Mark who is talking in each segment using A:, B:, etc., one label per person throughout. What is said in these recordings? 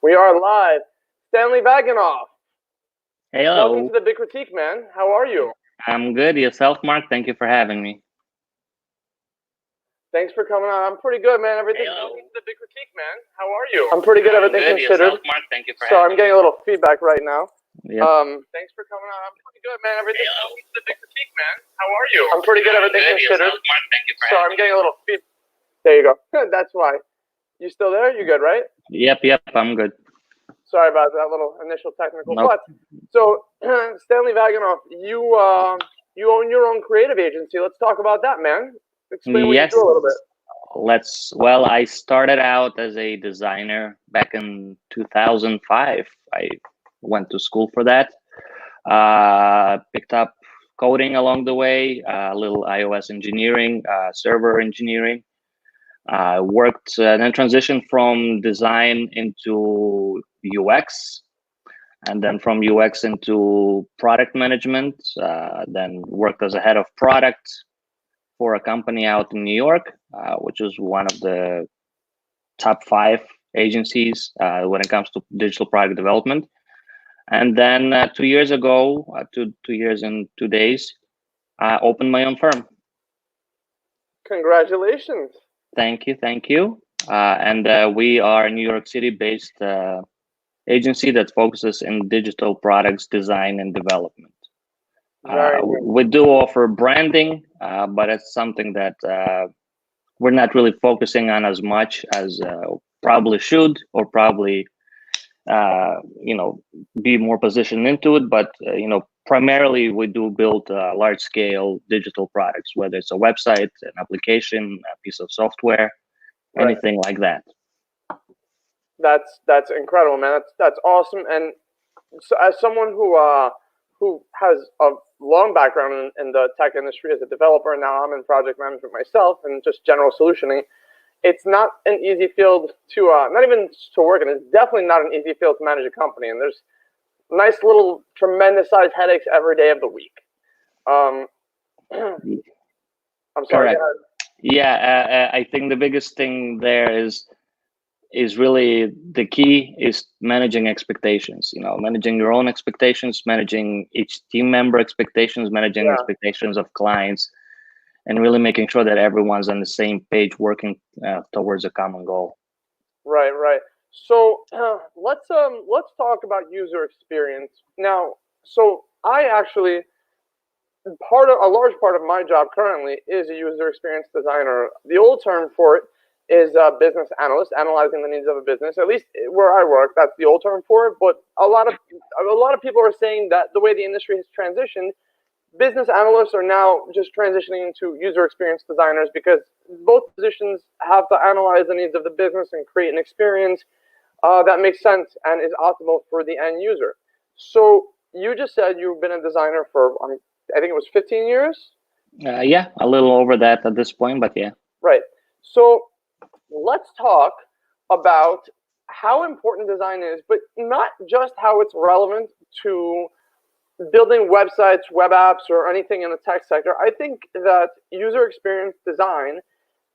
A: We are live. Stanley Vaganoff, welcome to
B: Hello,
A: the BigCritique, man. How are you?
B: I'm good. Yourself, Mark? Thank you for having me.
A: Thanks for coming on. I'm pretty good, man. Everything.
B: Hello.
A: Welcome to the BigCritique, man. How are you? I'm pretty good. Everything
B: Good.
A: considered.
B: Yourself, Mark? Thank you for
A: So I'm
B: having me.
A: getting a little feedback right now.
B: Yep.
A: Thanks for coming on. I'm pretty good, man. Everything.
B: Hello.
A: Welcome to the BigCritique, man. How are you? I'm pretty good. Everything
B: Good.
A: considered.
B: Yourself, Mark? Thank you for
A: So
B: having
A: I'm getting a little feedback. There you go. That's why. You still there? You good, right?
B: me. Yep. I'm good.
A: Sorry about that little initial technical.
B: Nope.
A: But so Stanley Vaganoff, you own your own creative agency. Let's talk about that, man. Explain what you
B: Yes.
A: do a little bit.
B: Well, I started out as a designer back in 2005. I went to school for that. Picked up coding along the way, a little iOS engineering, server engineering. Worked then transitioned from design into UX, and then from UX into product management. Then worked as a head of product for a company out in New York, which is one of the top 5 agencies when it comes to digital product development. And then 2 years ago, 2 years and 2 days, I opened my own firm.
A: Congratulations.
B: Thank you. And we are a New York City-based agency that focuses in digital products design and development.
A: Very nice.
B: We do offer branding, but it's something that we're not really focusing on as much as probably should, or probably be more positioned into it. But primarily we do build large-scale digital products, whether it's a website, an application, a piece of software,
A: Right.
B: anything like that.
A: That's incredible, man. That's awesome. And so, as someone who has a long background in the tech industry as a developer, and now I'm in project management myself and just general solutioning. It's not an easy field to not even to work in. It's definitely not an easy field to manage a company. And there's nice little tremendous sized headaches every day of the week. I'm sorry.
B: Correct. Yeah, I think the biggest thing there is really the key is managing expectations. Managing your own expectations, managing each team member expectations, managing
A: Yeah.
B: expectations of clients, and really making sure that everyone's on the same page, working towards a common goal.
A: Right. So let's talk about user experience now. So I actually a large part of my job currently is a user experience designer. The old term for it is a business analyst, analyzing the needs of a business. At least where I work, that's the old term for it. But a lot of people are saying that the way the industry has transitioned, business analysts are now just transitioning into user experience designers, because both positions have to analyze the needs of the business and create an experience that makes sense and is optimal for the end user. So you just said you've been a designer for I think it was 15 years.
B: Yeah, a little over that at this point, but yeah.
A: Right. So let's talk about how important design is, but not just how it's relevant to building websites, web apps, or anything in the tech sector. I think that user experience design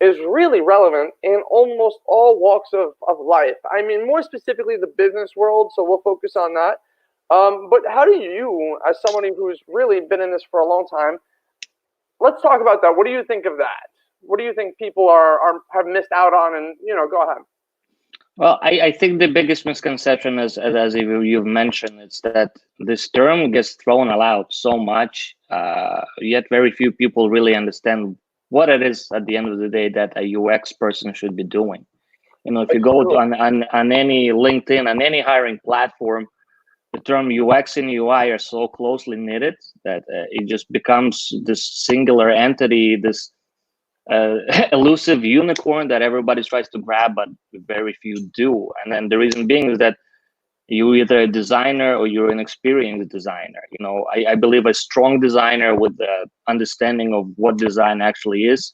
A: is really relevant in almost all walks of life. I mean, more specifically the business world, so we'll focus on that. But how do you, as somebody who's really been in this for a long time, let's talk about that. What do you think of that? What do you think people have missed out on? And go ahead.
B: Well, I think the biggest misconception is, as you've mentioned, it's that this term gets thrown out so much, yet very few people really understand what it is at the end of the day that a UX person should be doing. If you go on any LinkedIn, on any hiring platform, the term UX and UI are so closely knitted that it just becomes this singular entity, this elusive unicorn that everybody tries to grab, but very few do. And then the reason being is that you're either a designer or you're an experienced designer. I believe a strong designer with the understanding of what design actually is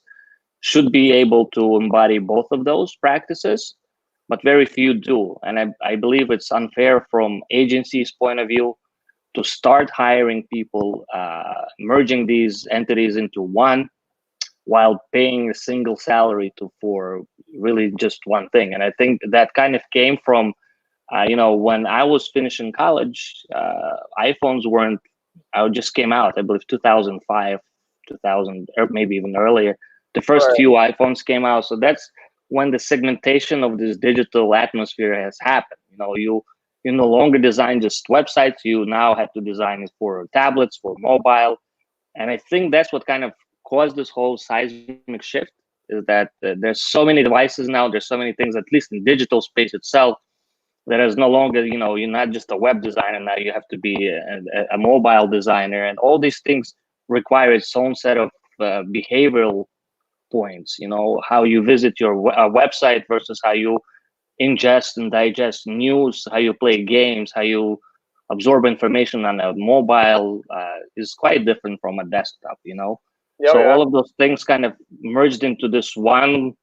B: should be able to embody both of those practices, but very few do. And I believe it's unfair from agencies' point of view to start hiring people, merging these entities into one, while paying a single salary for really just one thing. And I think that kind of came from When I was finishing college, iPhones weren't. I just came out. I believe 2005, 2000, or maybe even earlier. The first
A: Right.
B: few iPhones came out, so that's when the segmentation of this digital atmosphere has happened. You no longer design just websites. You now have to design it for tablets, for mobile, and I think that's what kind of caused this whole seismic shift. Is that there's so many devices now. There's so many things, at least in digital space itself, that is no longer, you're not just a web designer now. You have to be a mobile designer, and all these things require its own set of behavioral points. How you visit your website versus how you ingest and digest news, how you play games, how you absorb information on a mobile is quite different from a desktop.
A: Yeah,
B: So
A: yeah.
B: all of those things kind of merged into this one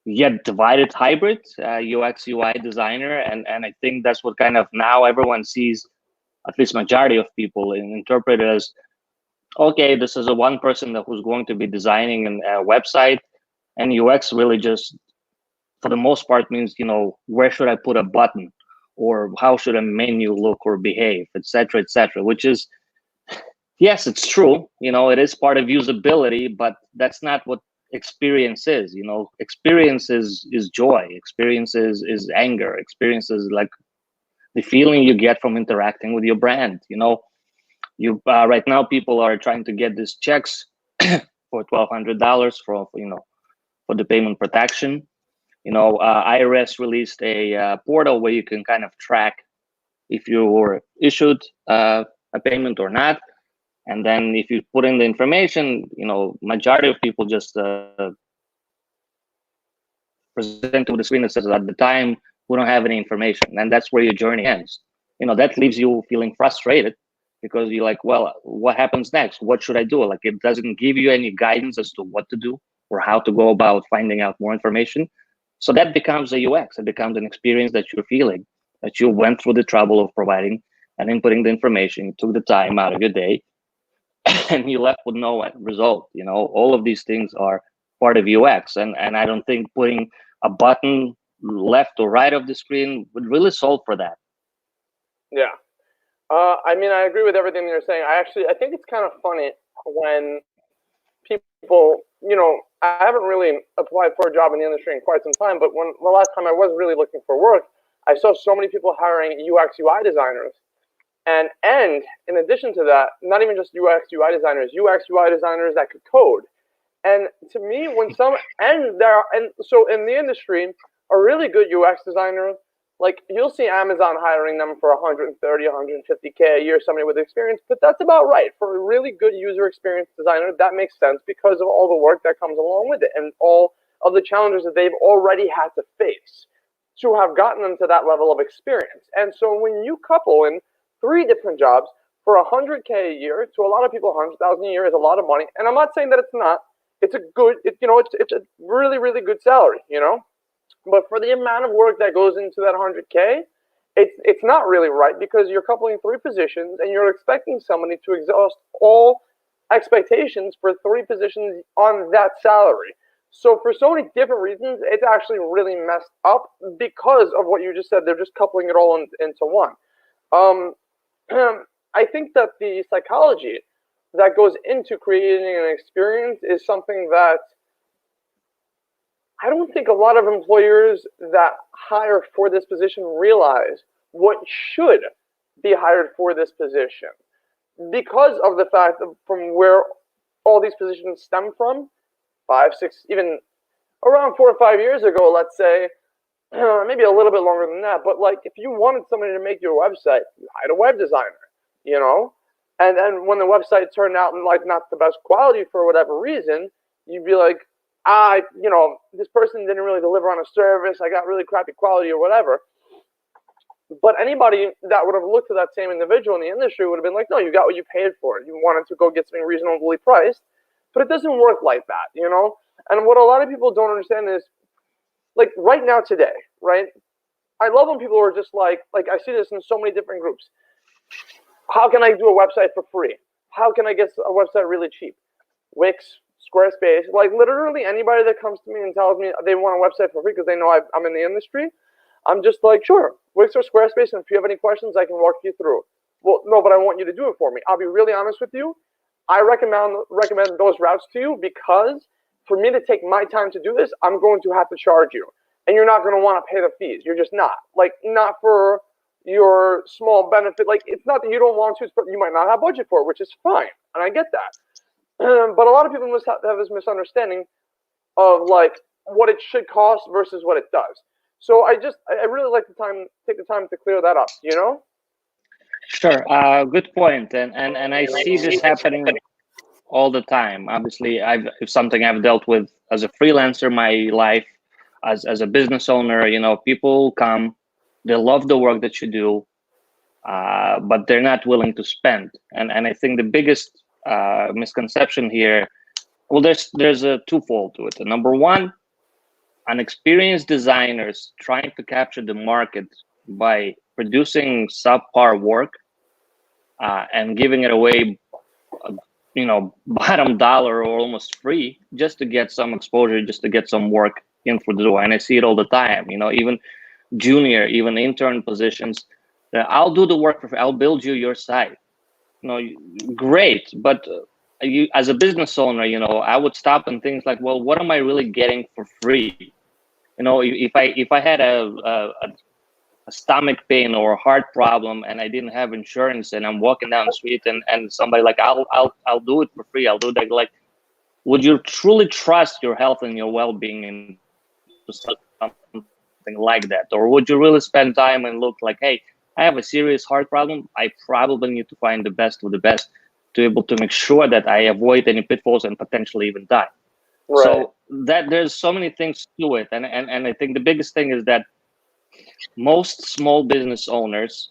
B: yet divided hybrid UX UI designer, and I think that's what kind of now everyone sees, at least majority of people, and interpret it as, okay, this is a one person who's going to be designing a website, and UX really just for the most part means, where should I put a button, or how should a menu look or behave, etc., etc., which is, yes, it's true. It is part of usability, but that's not what experience is. Experience is joy. Experience is anger. Experience is like the feeling you get from interacting with your brand. You right now people are trying to get these checks for $1,200 for the payment protection. IRS released a portal where you can kind of track if you were issued a payment or not. And then if you put in the information, majority of people just present to the screen that says at the time, we don't have any information. And that's where your journey ends. That leaves you feeling frustrated because you're like, well, what happens next? What should I do? Like, it doesn't give you any guidance as to what to do or how to go about finding out more information. So that becomes a UX. It becomes an experience that you're feeling, that you went through the trouble of providing and inputting the information, you took the time out of your day, and you left with no result. All of these things are part of UX, and I don't think putting a button left or right of the screen would really solve for that.
A: Yeah. I mean, I agree with everything you're saying. I think it's kind of funny when people, I haven't really applied for a job in the industry in quite some time, but when the last time I was really looking for work, I saw so many people hiring UX UI designers. And in addition to that, not even just UX UI designers that could code. And to me, when some and so in the industry, a really good UX designer, like you'll see Amazon hiring them for 130, 150K a year, somebody with experience, but that's about right. For a really good user experience designer, that makes sense because of all the work that comes along with it and all of the challenges that they've already had to face to have gotten them to that level of experience. And so when you couple in 3 different jobs for 100K a year, to a lot of people, 100,000 a year is a lot of money. And I'm not saying that it's not. It's a good, it's a really, really good salary, But for the amount of work that goes into that 100K, it's not really right because you're coupling 3 positions and you're expecting somebody to exhaust all expectations for 3 positions on that salary. So for so many different reasons, it's actually really messed up because of what you just said. They're just coupling it all into one. Um, I think that the psychology that goes into creating an experience is something that I don't think a lot of employers that hire for this position realize what should be hired for this position because of the fact that from where all these positions stem from, 5, 6, even around 4 or 5 years ago, let's say, maybe a little bit longer than that, but like if you wanted somebody to make your website, you hired a web designer, and then when the website turned out like not the best quality for whatever reason, you'd be like, this person didn't really deliver on a service, I got really crappy quality or whatever. But anybody that would have looked at that same individual in the industry would have been like, no, you got what you paid for. You wanted to go get something reasonably priced, but it doesn't work like that, And what a lot of people don't understand is, like right now today, right? I love when people are just like I see this in so many different groups. How can I do a website for free? How can I get a website really cheap? Wix, Squarespace, like literally anybody that comes to me and tells me they want a website for free because they know I'm in the industry, I'm just like, sure, Wix or Squarespace, and if you have any questions, I can walk you through. Well, no, but I want you to do it for me. I'll be really honest with you. I recommend those routes to you because for me to take my time to do this, I'm going to have to charge you, and you're not going to want to pay the fees. You're just not. Like, not for your small benefit. Like, it's not that you don't want to, it's you might not have budget for it, which is fine, and I get that. But a lot of people have this misunderstanding of like what it should cost versus what it does. So I really like to take the time to clear that up. You know?
B: Sure. Good point. And I see this happening all the time. Obviously, it's something I've dealt with as a freelancer my life, as a business owner. You know, people come, they love the work that you do, but they're not willing to spend. And I think the biggest misconception here, well, there's a twofold to it. Number one, unexperienced designers trying to capture the market by producing subpar work and giving it away, bottom dollar or almost free, just to get some exposure, just to get some work in for the door. And I see it all the time. You know, even junior, even intern positions. I'll do the work for free. I'll build you your site. You know, great, but you, as a business owner, you know, I would stop and think like, well, what am I really getting for free? You know, if I had a stomach pain or a heart problem and I didn't have insurance and I'm walking down the street and somebody like, I'll do it for free. I'll do that. Like, would you truly trust your health and your well-being into something like that? Or would you really spend time and look like, hey, I have a serious heart problem. I probably need to find the best of the best to be able to make sure that I avoid any pitfalls and potentially even die. Right. So that there's so many things to it. And I think the biggest thing is that most small business owners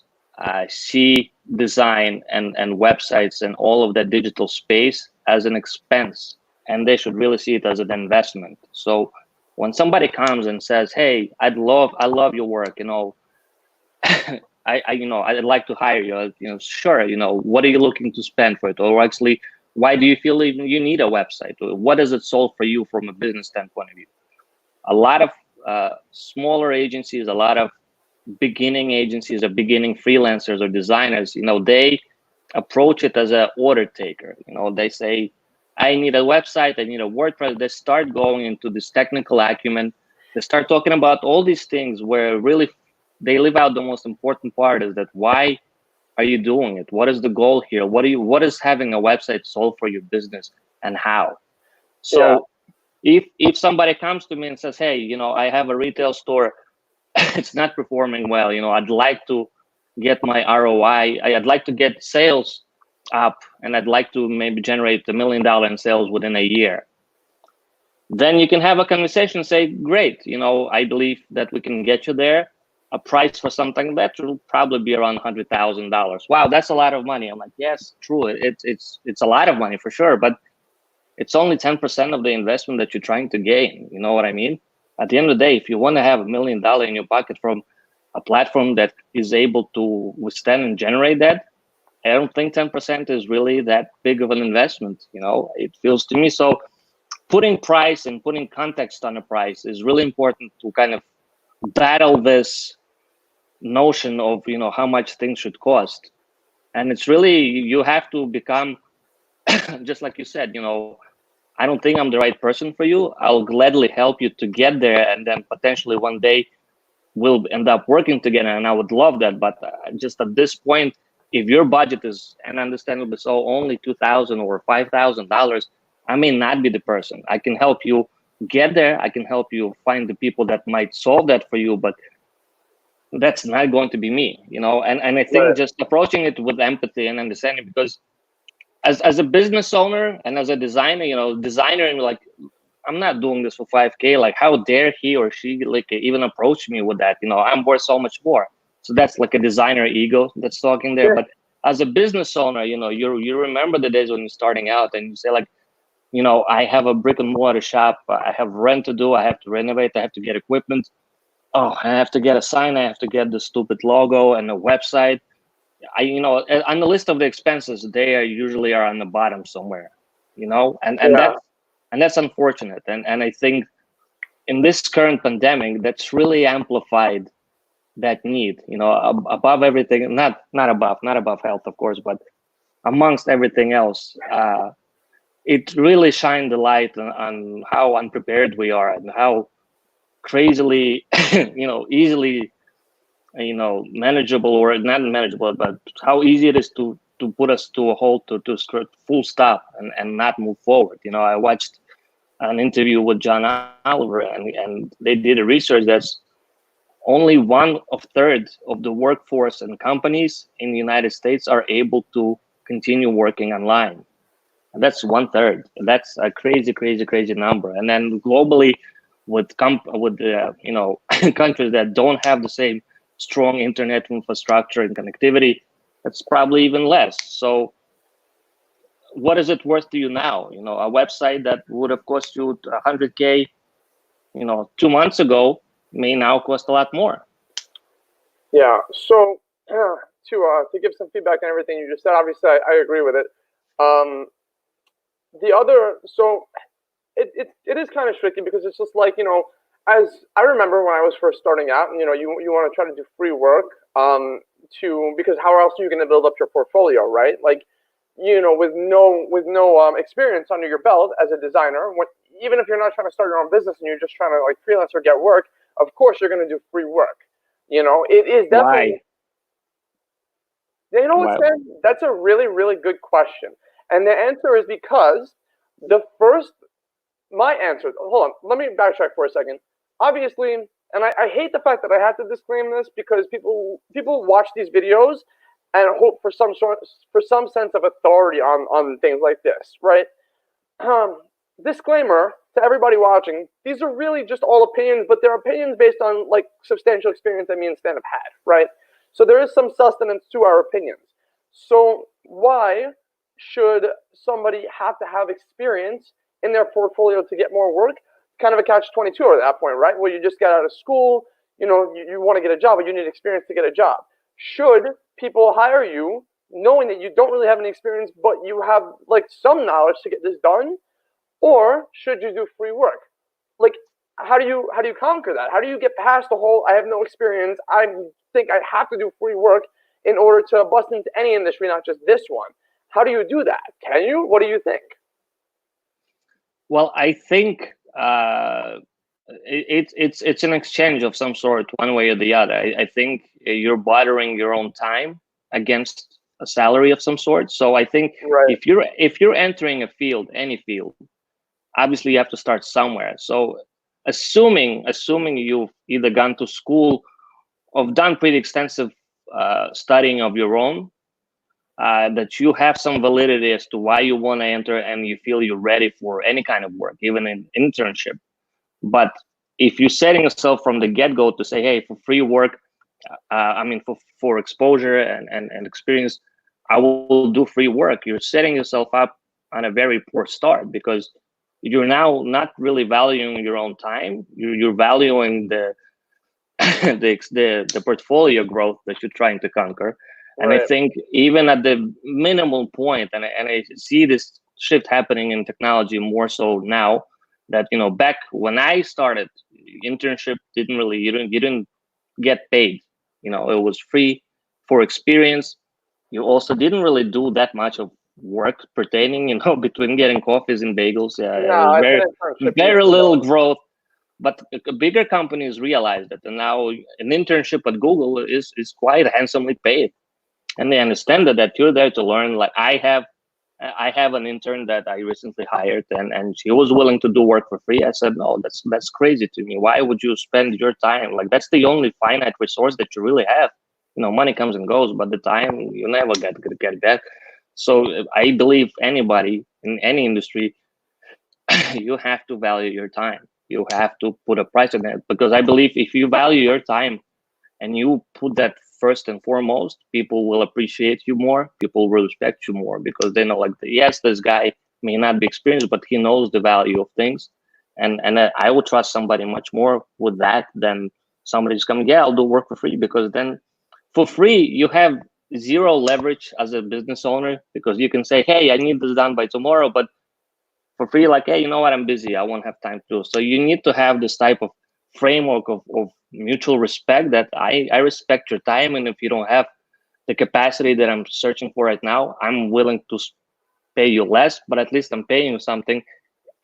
B: see design and websites and all of that digital space as an expense, and they should really see it as an investment. So when somebody comes and says, hey, I love your work, you know, I'd like to hire you, you know, sure, you know, what are you looking to spend for it? Or actually, why do you feel even you need a website? What does it solve for you from a business standpoint of view? A lot of smaller agencies, a lot of beginning agencies or beginning freelancers or designers, you know, they approach it as an order taker. You know, they say, I need a website, I need a WordPress. They start going into this technical acumen. They start talking about all these things where really they leave out the most important part, is that why are you doing it? What is the goal here? What is having a website solve for your business and how? So if somebody comes to me and says, hey, you know, I have a retail store, it's not performing well, you know, I'd like to get my ROI, I'd like to get sales up, and I'd like to maybe generate $1 million in sales within a year, then you can have a conversation and say, great, you know, I believe that we can get you there. A price for something that will probably be around $100,000. Wow, that's a lot of money. I'm like, yes, true, it's a lot of money for sure, but it's only 10% of the investment that you're trying to gain. You know what I mean? At the end of the day, if you want to have $1 million in your pocket from a platform that is able to withstand and generate that, I don't think 10% is really that big of an investment. You know, it feels to me. So putting price and putting context on a price is really important to kind of battle this notion of, you know, how much things should cost. And it's really, you have to become, just like you said, you know, I don't think I'm the right person for you. I'll gladly help you to get there, and then potentially one day we'll end up working together, and I would love that. But just at this point, if your budget is, and understandably so, only $2,000 or $5,000, I may not be the person. I can help you get there. I can help you find the people that might solve that for you, but that's not going to be me, you know. And I think just approaching it with empathy and understanding, because as a business owner and as a designer, you know, and like, I'm not doing this for 5K. Like, how dare he or she like even approach me with that? You know, I'm worth so much more. So that's like a designer ego that's talking there. But as a business owner, you know, you remember the days when you're starting out and you say like, you know, I have a brick and mortar shop. I have rent to do. I have to renovate. I have to get equipment. Oh, I have to get a sign. I have to get the stupid logo and a website. You know, on the list of the expenses, they usually are on the bottom somewhere, you know, and that's unfortunate. And I think in this current pandemic, that's really amplified that need, above everything, not above health, of course, but amongst everything else. It really shined the light on how unprepared we are and how crazily, easily, manageable, or not manageable, but how easy it is to put us to a halt, to full stop and not move forward. I watched an interview with John Oliver, and they did a research that's only 1/3 of the workforce and companies in the United States are able to continue working online. And that's 1/3. That's a crazy, crazy, crazy number. And then globally, with countries that don't have the same strong internet infrastructure and connectivity, that's probably even less. So what is it worth to you now? A website that would have cost you 100K, 2 months ago, may now cost a lot more.
A: Yeah. So to give some feedback on everything you just said, obviously I agree with it. The other, so it is kind of tricky because it's just like, as I remember when I was first starting out, and you want to try to do free work, because how else are you going to build up your portfolio, right? Like, with no experience under your belt as a designer, even if you're not trying to start your own business and you're just trying to like freelance or get work, of course you're going to do free work. It is definitely.
B: Why?
A: You know what,
B: Why?
A: Sam? That's a really, really good question. And the answer is because my answer, hold on, let me backtrack for a second. Obviously, and I hate the fact that I have to disclaim this because people watch these videos and hope for some sense of authority on things like this, right? Disclaimer to everybody watching: these are really just all opinions, but they're opinions based on like substantial experience that me and Stan have had, right? So there is some sustenance to our opinions. So why should somebody have to have experience in their portfolio to get more work? Kind of a catch-22 at that point, right? Well, you just got out of school, you want to get a job, but you need experience to get a job. Should people hire you knowing that you don't really have any experience, but you have like some knowledge to get this done? Or should you do free work? Like, how do you conquer that? How do you get past the whole I have no experience, I think I have to do free work in order to bust into any industry, not just this one? How do you do that? Can you? What do you think?
B: Well, I think it's an exchange of some sort, one way or the other. I think you're bartering your own time against a salary of some sort. So I think
A: Right.
B: if you're entering a field, any field, obviously you have to start somewhere. So assuming you've either gone to school or done pretty extensive studying of your own, that you have some validity as to why you want to enter and you feel you're ready for any kind of work, even an internship. But if you're setting yourself from the get-go to say, hey, for free work, for exposure and experience, I will do free work, you're setting yourself up on a very poor start, because you're now not really valuing your own time. You're valuing the the portfolio growth that you're trying to conquer. And I
A: Right.
B: think even at the minimal point, and I see this shift happening in technology more so now, that back when I started, internship didn't really you didn't get paid. It was free for experience. You also didn't really do that much of work pertaining, between getting coffees and bagels. It was
A: No, it's an internship
B: very
A: usually
B: little
A: though.
B: growth. But bigger companies realize that, and now an internship at Google is quite handsomely paid, and they understand that you're there to learn. Like I have an intern that I recently hired, and she was willing to do work for free. I said, no, that's crazy to me. Why would you spend your time? Like, that's the only finite resource that you really have. Money comes and goes, but the time you never get back. So I believe anybody in any industry, you have to value your time. You have to put a price on it, because I believe if you value your time and you put that first and foremost, people will appreciate you more. People will respect you more, because they know, like, yes, this guy may not be experienced, but he knows the value of things. And I would trust somebody much more with that than somebody just coming, yeah, I'll do work for free. Because then for free, you have zero leverage as a business owner, because you can say, hey, I need this done by tomorrow, but for free, like, hey, you know what, I'm busy, I won't have time to do. So you need to have this type of framework of mutual respect, that I respect your time, and if you don't have the capacity that I'm searching for right now, I'm willing to pay you less, but at least I'm paying you something,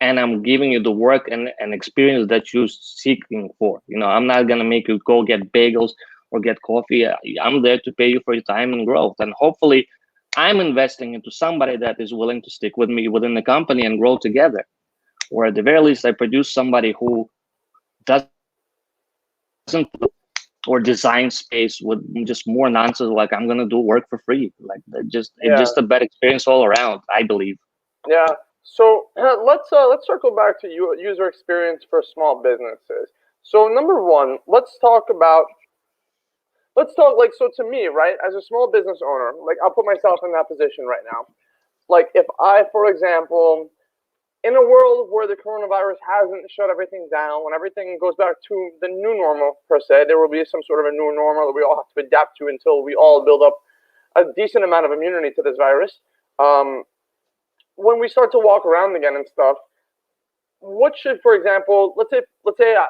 B: and I'm giving you the work and experience that you're seeking for. I'm not gonna make you go get bagels or get coffee. I'm there to pay you for your time and growth, and hopefully I'm investing into somebody that is willing to stick with me within the company and grow together. Or at the very least, I produce somebody who doesn't or design space with just more nonsense, like I'm gonna do work for free. Like it's
A: Yeah.
B: just a bad experience all around, I believe.
A: Yeah. So let's circle back to user experience for small businesses. So number one, let's talk like, so to me, right, as a small business owner, like I'll put myself in that position right now. Like if I, for example, in a world where the coronavirus hasn't shut everything down, when everything goes back to the new normal per se, there will be some sort of a new normal that we all have to adapt to until we all build up a decent amount of immunity to this virus. Um, when we start to walk around again and stuff, what should, for example, let's say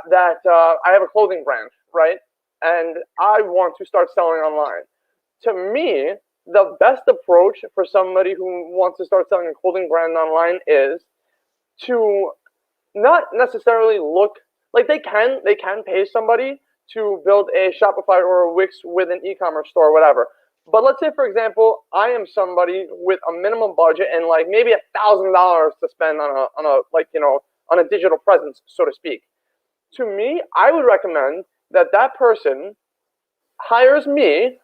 A: that I have a clothing brand, right, and I want to start selling online. To me, the best approach for somebody who wants to start selling a clothing brand online is to not necessarily look like they can pay somebody to build a Shopify or a Wix with an e-commerce store or whatever. But let's say, for example, I am somebody with a minimum budget and like maybe $1,000 to spend on a like on a digital presence, so to speak. To me, I would recommend that that person hires me,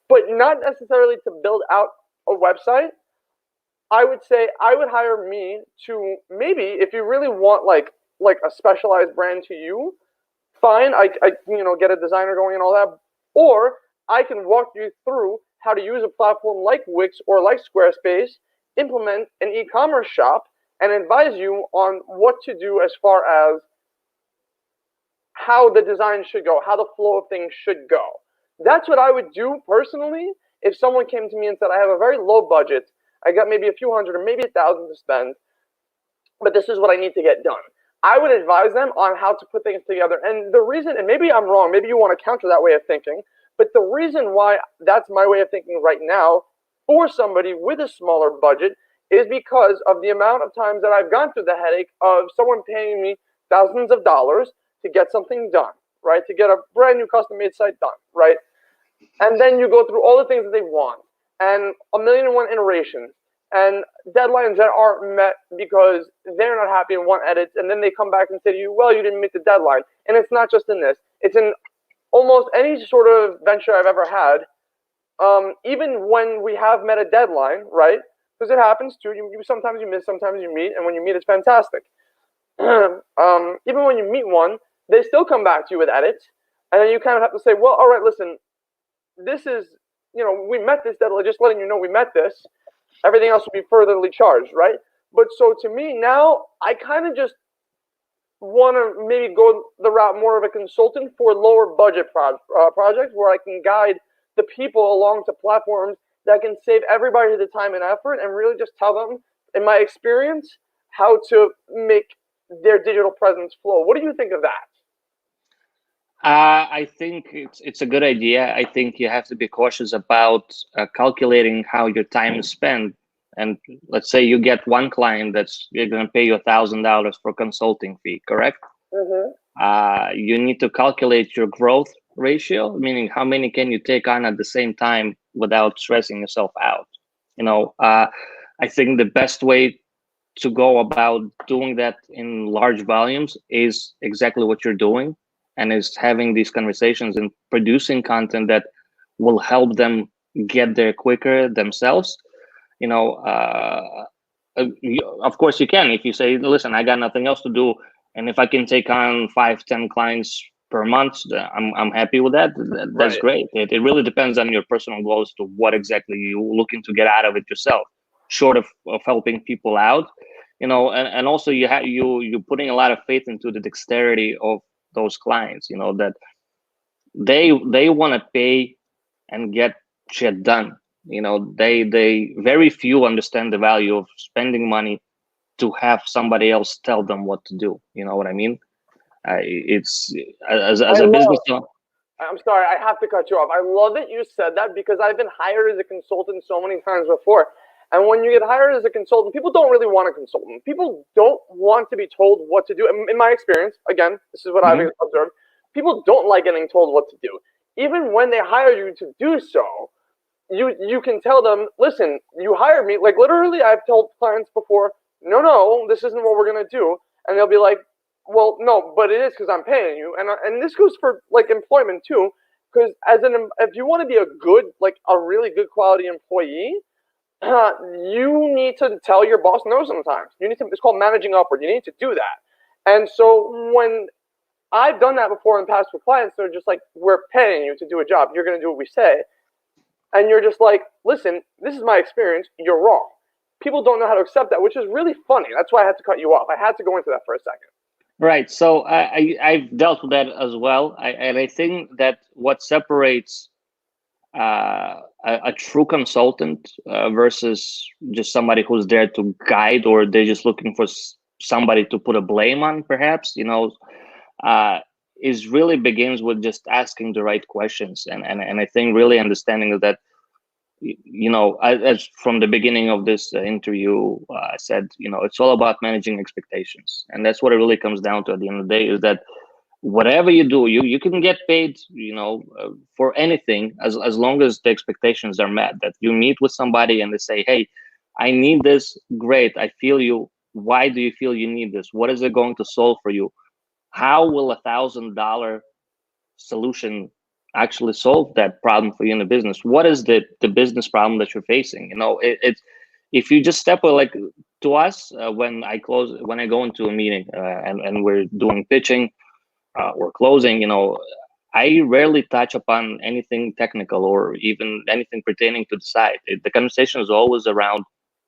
A: but not necessarily to build out a website. I would say I would hire me to, maybe if you really want like a specialized brand to you, fine. I get a designer going and all that, or I can walk you through how to use a platform like Wix or like Squarespace, implement an e-commerce shop, and advise you on what to do as far as how the design should go, how the flow of things should go. That's what I would do personally if someone came to me and said, I have a very low budget, I got maybe a few hundred or maybe 1,000 to spend, but this is what I need to get done. I would advise them on how to put things together. And the reason, and maybe I'm wrong, maybe you want to counter that way of thinking, but the reason why that's my way of thinking right now for somebody with a smaller budget is because of the amount of times that I've gone through the headache of someone paying me thousands of dollars to get something done, right? To get a brand new custom made site done, right? And then you go through all the things that they want and a million and one iterations and deadlines that aren't met because they're not happy and want edits, and then they come back and say to you, well, you didn't meet the deadline. And it's not just in this, it's in almost any sort of venture I've ever had. Even when we have met a deadline, right? Because it happens too. You sometimes you miss, sometimes you meet, and when you meet, it's fantastic. Even when you meet one, they still come back to you with edits, and then you kind of have to say, well, all right, listen, this is, we met this deadline, just letting you know we met this. Everything else will be furtherly charged, right? But so to me now, I kind of just want to maybe go the route more of a consultant for lower budget projects where I can guide the people along to platforms that can save everybody the time and effort and really just tell them, in my experience, how to make their digital presence flow. What do you think of that?
B: I think it's a good idea. I think you have to be cautious about calculating how your time is spent. And let's say you get one client that's you're going to pay you $1,000 for consulting fee, correct?
A: Mm-hmm.
B: You need to calculate your growth ratio, meaning how many can you take on at the same time without stressing yourself out. I think the best way to go about doing that in large volumes is exactly what you're doing, and is having these conversations and producing content that will help them get there quicker themselves. you know uh, of course you can, if you say, listen, I got nothing else to do, and if I can take on 5-10 clients per month, I'm happy with that. That's
A: Right.
B: great. It really depends on your personal goals to what exactly you're looking to get out of it yourself, short of helping people out. And also you're putting a lot of faith into the dexterity of those clients, that they want to pay and get shit done. They very few understand the value of spending money to have somebody else tell them what to do. You know what I mean? It's
A: I
B: as a business
A: love.
B: owner.
A: I'm sorry, I have to cut you off. I love that you said that because I've been hired as a consultant so many times before. And when you get hired as a consultant, people don't really want a consultant. People don't want to be told what to do. In my experience, again, this is what I've
B: Mhm.
A: observed. People don't like getting told what to do. Even when they hire you to do so, you can tell them, listen, you hired me. Like literally, I've told clients before, no, this isn't what we're gonna do, and they'll be like, well, no, but it is because I'm paying you, and this goes for like employment too. Because if you want to be a good, like a really good quality employee, you need to tell your boss no sometimes. You need to. It's called managing upward. You need to do that. And so when I've done that before in the past with clients, they're just like, we're paying you to do a job. You're going to do what we say. And you're just like, listen, this is my experience. You're wrong. People don't know how to accept that, which is really funny. That's why I had to cut you off. I had to go into that for a second.
B: Right. So I've dealt with that as well. And I think that what separates a true consultant versus just somebody who's there to guide, or they're just looking for somebody to put a blame on, perhaps, uh, is really begins with just asking the right questions. And I think really understanding that, as from the beginning of this interview, I said, it's all about managing expectations. And that's what it really comes down to at the end of the day, is that whatever you do, you can get paid, for anything, as long as the expectations are met. That you meet with somebody and they say, hey, I need this. Great, I feel you. Why do you feel you need this? What is it going to solve for you? How will $1,000 solution actually solve that problem for you in the business? What is the business problem that you're facing? It's, if you just step away, like, to us, when I go into a meeting, and we're doing pitching, or closing, I rarely touch upon anything technical or even anything pertaining to the site. The conversation is always around,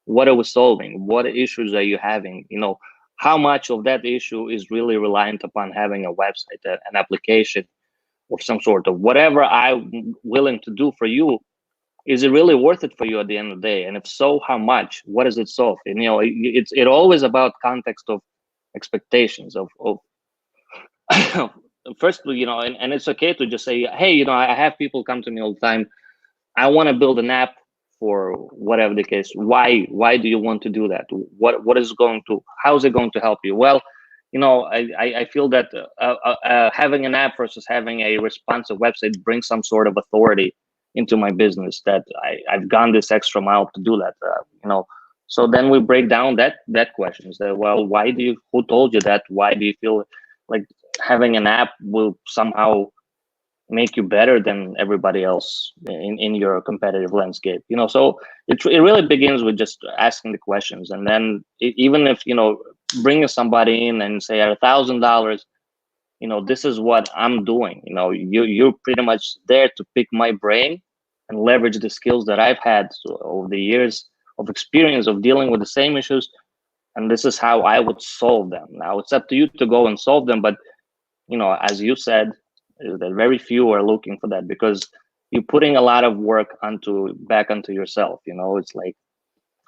B: what are we solving? What issues are you having? How much of that issue is really reliant upon having a website, an application, or some sort of whatever I'm willing to do for you. Is it really worth it for you at the end of the day? And if so, how much? What does it solve? And it's always about context of expectations of first, and it's okay to just say, hey, I have people come to me all the time. I want to build an app for whatever the case. Why do you want to do that? How is it going to help you? Well, I feel that having an app versus having a responsive website brings some sort of authority into my business, that I've gone this extra mile to do that. So then we break down that question. So, well, who told you that? Why do you feel like having an app will somehow make you better than everybody else in your competitive landscape? So it really begins with just asking the questions. And then even if, bringing somebody in and say, at $1,000, this is what I'm doing, you're pretty much there to pick my brain and leverage the skills that I've had over the years of experience of dealing with the same issues, and this is how I would solve them. Now it's up to you to go and solve them, but as you said, is that very few are looking for that, because you're putting a lot of work back onto yourself. It's like,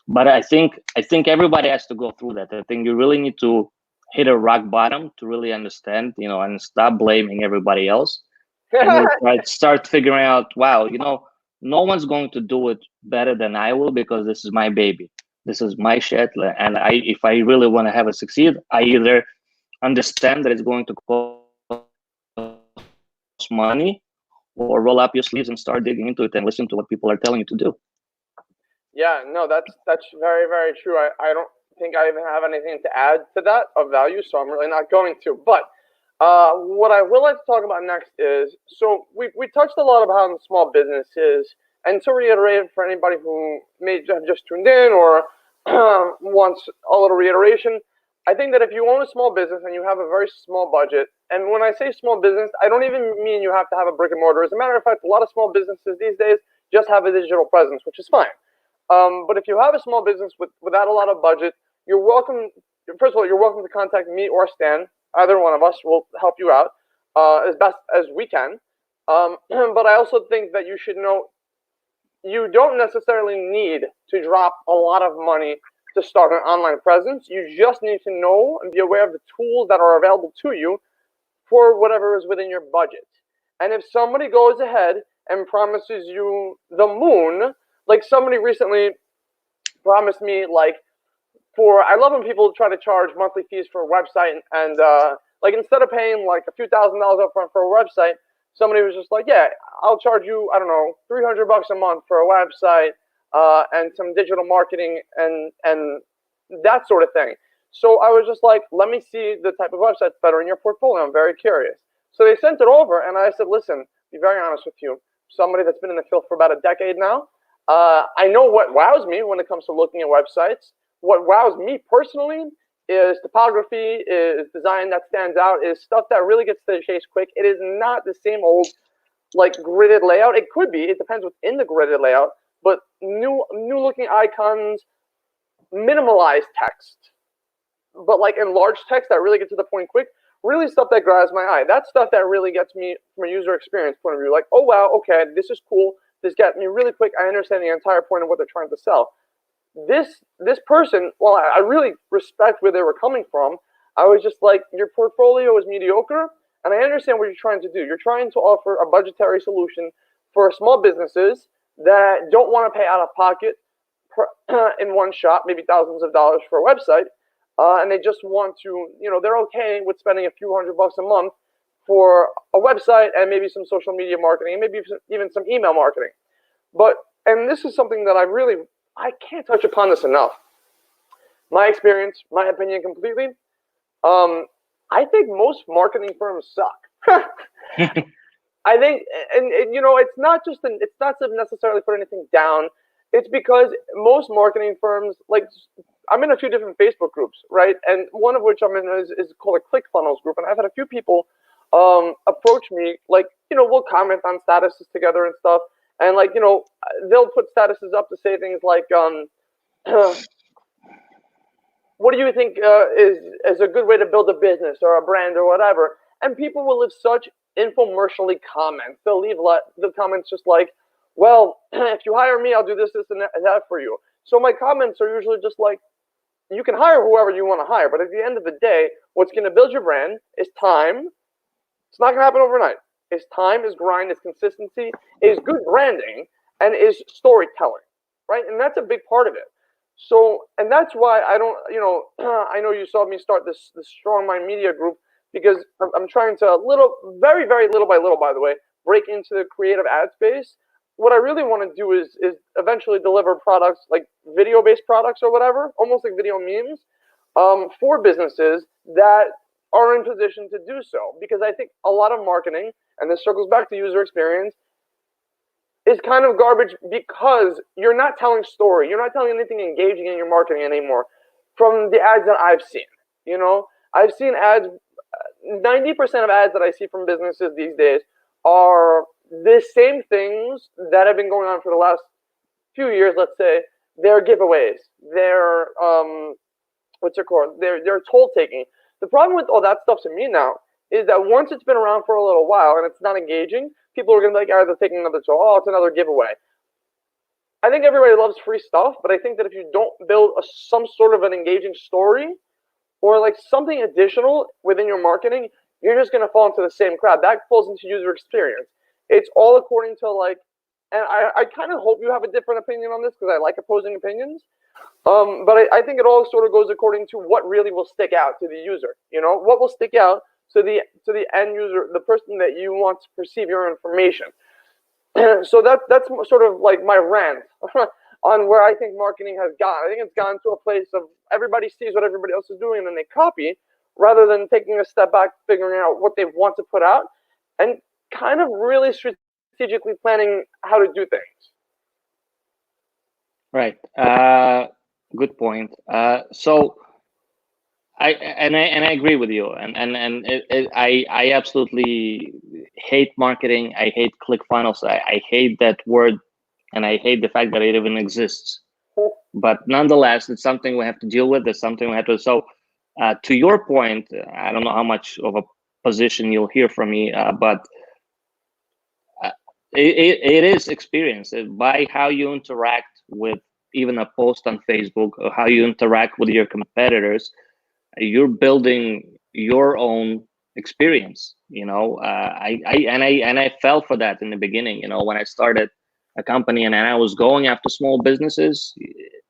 B: but I think everybody has to go through that. I think you really need to hit a rock bottom to really understand, and stop blaming everybody else, and really start figuring out, wow, no one's going to do it better than I will, because this is my baby. This is my shit. And if I really want to have it succeed, I either understand that it's going to cost money, or roll up your sleeves and start digging into it and listen to what people are telling you to do.
A: Yeah, no, that's very, very true. I don't think I even have anything to add to that of value, so I'm really not going to. But what I would like to talk about next is, so we touched a lot about how small businesses, and to reiterate for anybody who may have just tuned in or wants a little reiteration, I think that if you own a small business and you have a very small budget, and when I say small business, I don't even mean you have to have a brick and mortar. As a matter of fact, a lot of small businesses these days just have a digital presence, which is fine. But if you have a small business without a lot of budget, you're welcome. First of all, you're welcome to contact me or Stan. Either one of us will help you out as best as we can. But I also think that you should know you don't necessarily need to drop a lot of money to start an online presence. You just need to know and be aware of the tools that are available to you for whatever is within your budget. And if somebody goes ahead and promises you the moon, like somebody recently promised me, like, I love when people try to charge monthly fees for a website, and like instead of paying like a few $1,000s up front for a website, somebody was just like, yeah, I'll charge you, I don't know, $300 a month for a website and some digital marketing and that sort of thing. So I was just like, let me see the type of websites that are in your portfolio. I'm very curious. So they sent it over, and I said, listen, be very honest with you, somebody that's been in the field for about a decade now, I know what wows me when it comes to looking at websites. What wows me personally is topography, is design that stands out, is stuff that really gets to the chase quick. It is not the same old like gridded layout. It could be. It depends what's in the gridded layout. But new looking icons, minimalized text, but like enlarged text that really gets to the point quick. Really stuff that grabs my eye. That's stuff that really gets me from a user experience point of view. Like, oh wow, okay, this is cool. This gets me really quick. I understand the entire point of what they're trying to sell. This person, well, I really respect where they were coming from. I was just like, your portfolio is mediocre, and I understand what you're trying to do. You're trying to offer a budgetary solution for small businesses that don't want to pay out of pocket in one shot, maybe thousands of dollars for a website, and they just want to, they're okay with spending a few $100 a month for a website and maybe some social media marketing, and maybe even some email marketing. And this is something that I can't touch upon this enough. My experience, my opinion completely. I think most marketing firms suck. I think, and it's not to necessarily put anything down. It's because most marketing firms, like, I'm in a few different Facebook groups, right? And one of which I'm in is called a ClickFunnels group. And I've had a few people approach me, like, we'll comment on statuses together and stuff. And like, they'll put statuses up to say things like, what do you think is a good way to build a business or a brand or whatever? And people will leave such infomercially comments. They'll leave the comments just like, well, if you hire me, I'll do this, and that for you. So my comments are usually just like, you can hire whoever you want to hire, but at the end of the day, what's going to build your brand is time. It's not going to happen overnight. Is time, is grind, is consistency, is good branding, and is storytelling, right? And that's a big part of it. So, and that's why I don't, I know you saw me start this Strong Mind Media group, because I'm trying to very, very little by little, by the way, break into the creative ad space. What I really want to do is eventually deliver products like video-based products or whatever, almost like video memes, for businesses that are in position to do so. Because I think a lot of marketing, and this circles back to user experience, is kind of garbage because you're not telling story. You're not telling anything engaging in your marketing anymore. From the ads that I've seen, I've seen ads. 90% of ads that I see from businesses these days are the same things that have been going on for the last few years. Let's say they're giveaways. They're They're toll taking. The problem with all that stuff to me now is that once it's been around for a little while and it's not engaging, people are going to be like, they're taking another toll. Oh, it's another giveaway. I think everybody loves free stuff, but I think that if you don't build some sort of an engaging story or like something additional within your marketing, you're just going to fall into the same crap. That falls into user experience. It's all according to and I kind of hope you have a different opinion on this because I like opposing opinions. But I think it all sort of goes according to what really will stick out to the user. What will stick out to the end user, the person that you want to perceive your information. So that's sort of like my rant on where I think marketing has gone. I think it's gone to a place of everybody sees what everybody else is doing and then they copy, rather than taking a step back, figuring out what they want to put out, and kind of really strategically planning how to do things.
B: Right. Good point. So I agree with you, and I absolutely hate marketing. I hate ClickFunnels. I hate that word, and I hate the fact that it even exists. But nonetheless, it's something we have to deal with. It's something we have to. So, to your point, I don't know how much of a position you'll hear from me, but it is experience by how you interact with even a post on Facebook or how you interact with your competitors. You're building your own experience. I fell for that in the beginning. When I started a company and I was going after small businesses,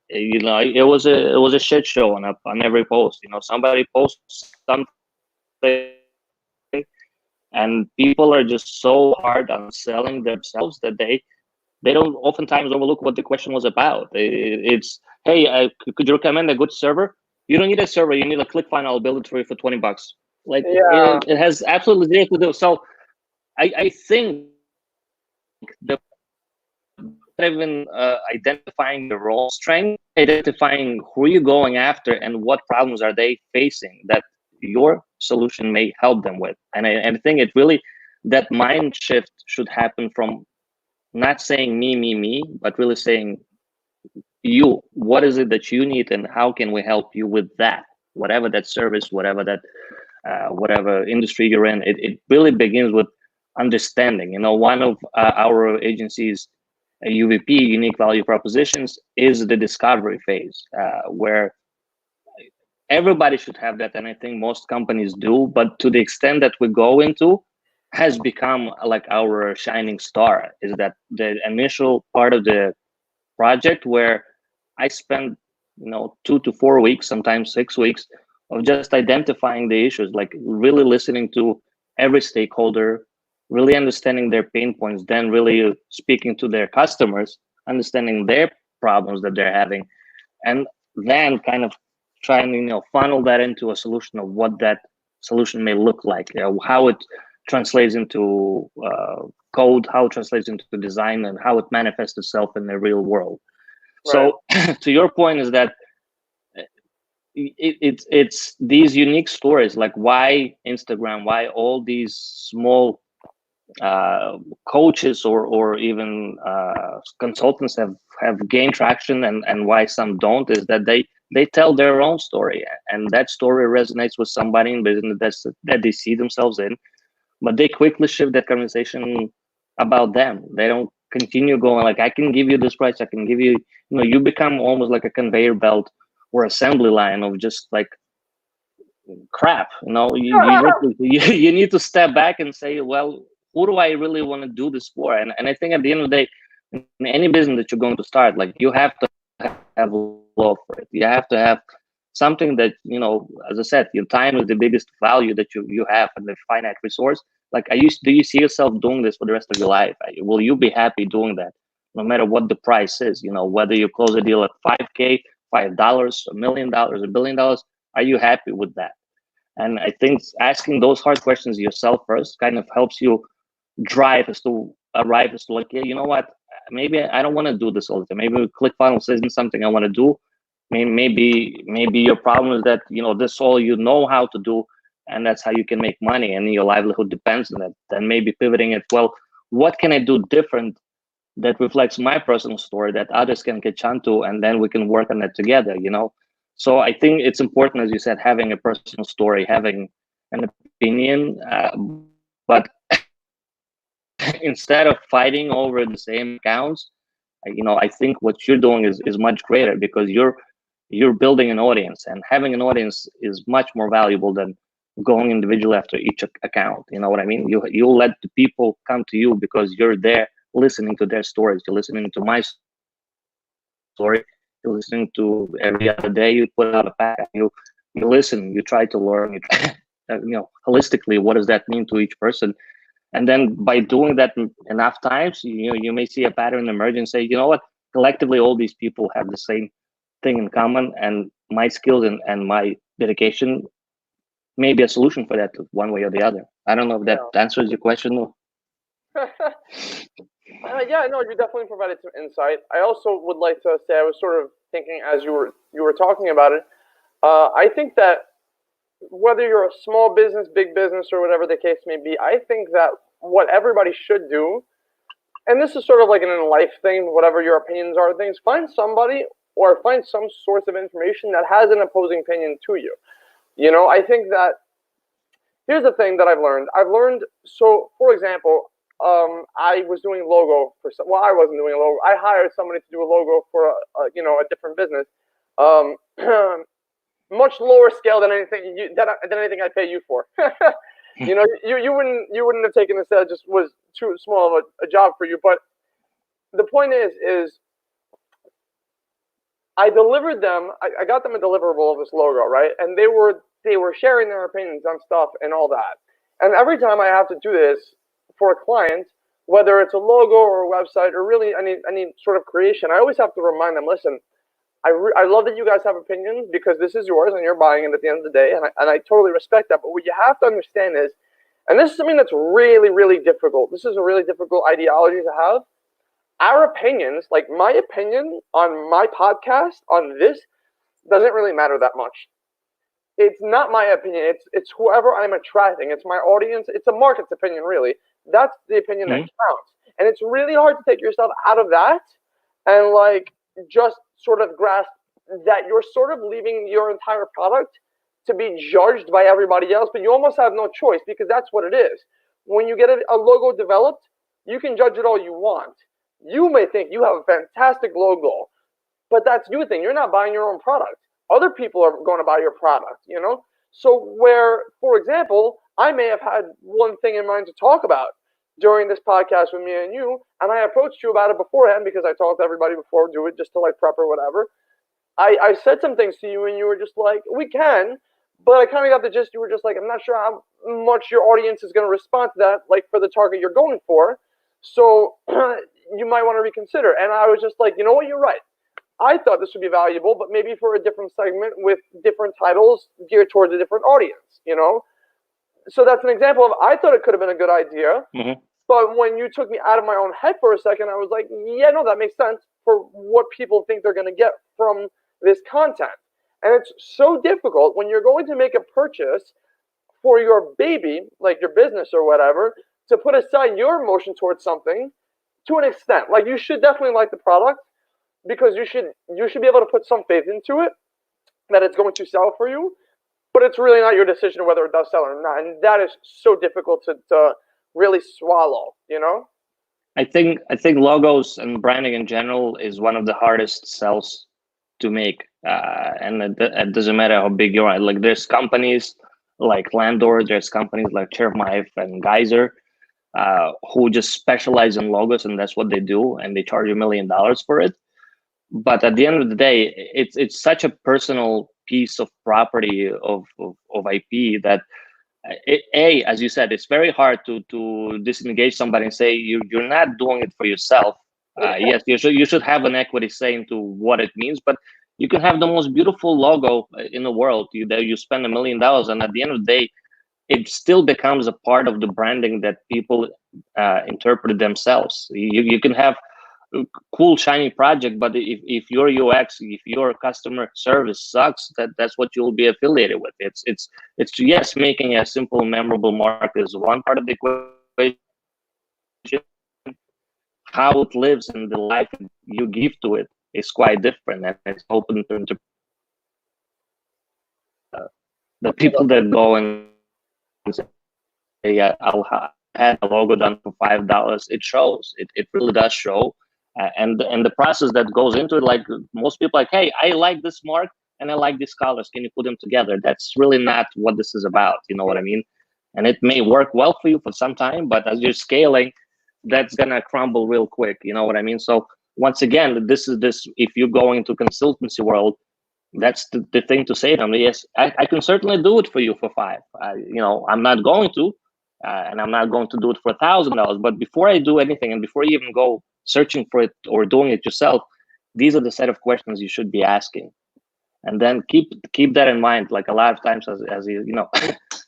B: it was a shit show on every post. Somebody posts something, and people are just so hard on selling themselves that they don't oftentimes overlook what the question was about. It's, hey, could you recommend a good server? You don't need a server. You need a ClickFunnels. I'll build it for you for $20. Like,
A: Yeah.
B: it has absolutely zero to do. So I think the even identifying your own strength, identifying who you're going after and what problems are they facing that your solution may help them with. And I think it really, that mind shift should happen from not saying me, but really saying, you, what is it that you need and how can we help you with that, whatever that service, whatever industry you're in. It really begins with understanding. One of our agency's UVP, unique value propositions, is the discovery phase, where everybody should have that, and I think most companies do, but to the extent that we go into has become like our shining star, is that the initial part of the project where I spend 2 to 4 weeks, sometimes 6 weeks, of just identifying the issues, like really listening to every stakeholder, really understanding their pain points, then really speaking to their customers, understanding their problems that they're having, and then kind of trying to funnel that into a solution of what that solution may look like, how it translates into code, how it translates into design, and how it manifests itself in the real world.
A: Right.
B: So to your point is that it's these unique stories, like why Instagram, why all these small coaches or even consultants have gained traction, and why some don't, is that they tell their own story, and that story resonates with somebody in business that they see themselves in, but they quickly shift that conversation about them. They don't continue going like, I can give you this price, I can give you, you become almost like a conveyor belt or assembly line of just like crap. You need to step back and say, well, who do I really want to do this for? And I think at the end of the day, in any business that you're going to start, like, you have to have love for it. You have to have something that, as I said, your time is the biggest value that you have, and the finite resource. Like, do you see yourself doing this for the rest of your life? Will you be happy doing that, no matter what the price is? Whether you close a deal at 5K, $5, $1 million, $1 billion, are you happy with that? And I think asking those hard questions yourself first kind of helps you arrive as to like, yeah, you know what? Maybe I don't want to do this all the time. Maybe ClickFunnels isn't something I want to do. Maybe your problem is that this all you know how to do, and that's how you can make money, and your livelihood depends on that. Then maybe pivoting it. Well, what can I do different that reflects my personal story that others can catch on to, and then we can work on that together. So I think it's important, as you said, having a personal story, having an opinion, but instead of fighting over the same accounts, I think what you're doing is much greater, because you're building an audience, and having an audience is much more valuable than going individually after each account. You know what I mean? You'll let the people come to you because you're there listening to their stories. You're listening to my story. You're listening to every other day you put out a pack. You listen. You try to learn. You try, holistically, what does that mean to each person? And then by doing that enough times, you may see a pattern emerge and say, you know what? Collectively, all these people have the same thing in common, and my skills and my dedication may be a solution for that, one way or the other. I don't know if that answers your question.
A: Yeah, no, you definitely provided some insight. I also would like to say I was sort of thinking as you were talking about it. I think that whether you're a small business, big business, or whatever the case may be, I think that what everybody should do, and this is sort of like in a life thing, whatever your opinions are, things, find somebody or find some source of information that has an opposing opinion to you. I think that here's the thing that I've learned. So, for example, I was doing logo for some. Well, I wasn't doing a logo. I hired somebody to do a logo for a different business, much lower scale than anything I pay you for. You know, you wouldn't have taken this that just was too small of a job for you. But the point is I delivered them. I got them a deliverable of this logo, right? And they were sharing their opinions on stuff and all that. And every time I have to do this for a client, whether it's a logo or a website or really any sort of creation, I always have to remind them, listen, I love that you guys have opinions because this is yours and you're buying it at the end of the day, and I totally respect that. But what you have to understand is, and this is something that's really, really difficult. This is a really difficult ideology to have. Our opinions, like my opinion on my podcast on this, doesn't really matter that much. It's not my opinion. It's whoever I'm attracting. It's my audience. It's a market's opinion, really. That's the opinion that counts. And it's really hard to take yourself out of that and like just sort of grasp that you're sort of leaving your entire product to be judged by everybody else, but you almost have no choice because that's what it is. When you get a logo developed, you can judge it all you want. You may think you have a fantastic logo, but that's your thing. You're not buying your own product. Other people are going to buy your product, you know? So where, for example, I may have had one thing in mind to talk about during this podcast with me and you, and I approached you about it beforehand because I talked to everybody before, do it just to like prep or whatever. I said some things to you and you were just like, we can, but I kind of got the gist. You were just like, I'm not sure how much your audience is going to respond to that, like for the target you're going for. So you might want to reconsider. And I was just like, you know what, you're right. I thought this would be valuable, but maybe for a different segment with different titles geared towards a different audience, you know? So that's an example of I thought it could have been a good idea, but when you took me out of my own head for a second, I was like, yeah, no, that makes sense for what people think they're going to get from this content. And it's so difficult when you're going to make a purchase for your baby, like your business or whatever, to put aside your emotion towards something to an extent. Like you should definitely like the product because you should be able to put some faith into it that it's going to sell for you, but it's really not your decision whether it does sell or not. And that is so difficult to really swallow, you know?
B: I think logos and branding in general is one of the hardest sells to make, and it doesn't matter how big you are. Like there's companies like Landor, there's companies like Chermife and Geyser, who just specialize in logos, and that's what they do, and they charge $1 million for it. But at the end of the day, it's such a personal piece of property of IP that as you said, it's very hard to disengage somebody and say you're not doing it for yourself. Yes, you should have an equity say into what it means, but you can have the most beautiful logo in the world. You spend $1 million, and at the end of the day, it still becomes a part of the branding that people interpret themselves. You can have a cool shiny project, but if your UX, if your customer service sucks, that's what you'll be affiliated with. It's yes, making a simple memorable mark is one part of the equation. How it lives and the life you give to it is quite different, and it's open to the people that go and say, yeah, I'll have a logo done for $5. It shows. It really does show. And the process that goes into it, like most people like, hey, I like this mark and I like these colors. Can you put them together? That's really not what this is about. You know what I mean? And it may work well for you for some time, but as you're scaling, that's gonna crumble real quick. You know what I mean? So once again, this if you go into consultancy world, that's the thing to say to them. Yes, I can certainly do it for you for $5. I'm not going to, and I'm not going to do it for $1,000. But before I do anything, and before you even go searching for it or doing it yourself, these are the set of questions you should be asking. And then keep that in mind. Like a lot of times, as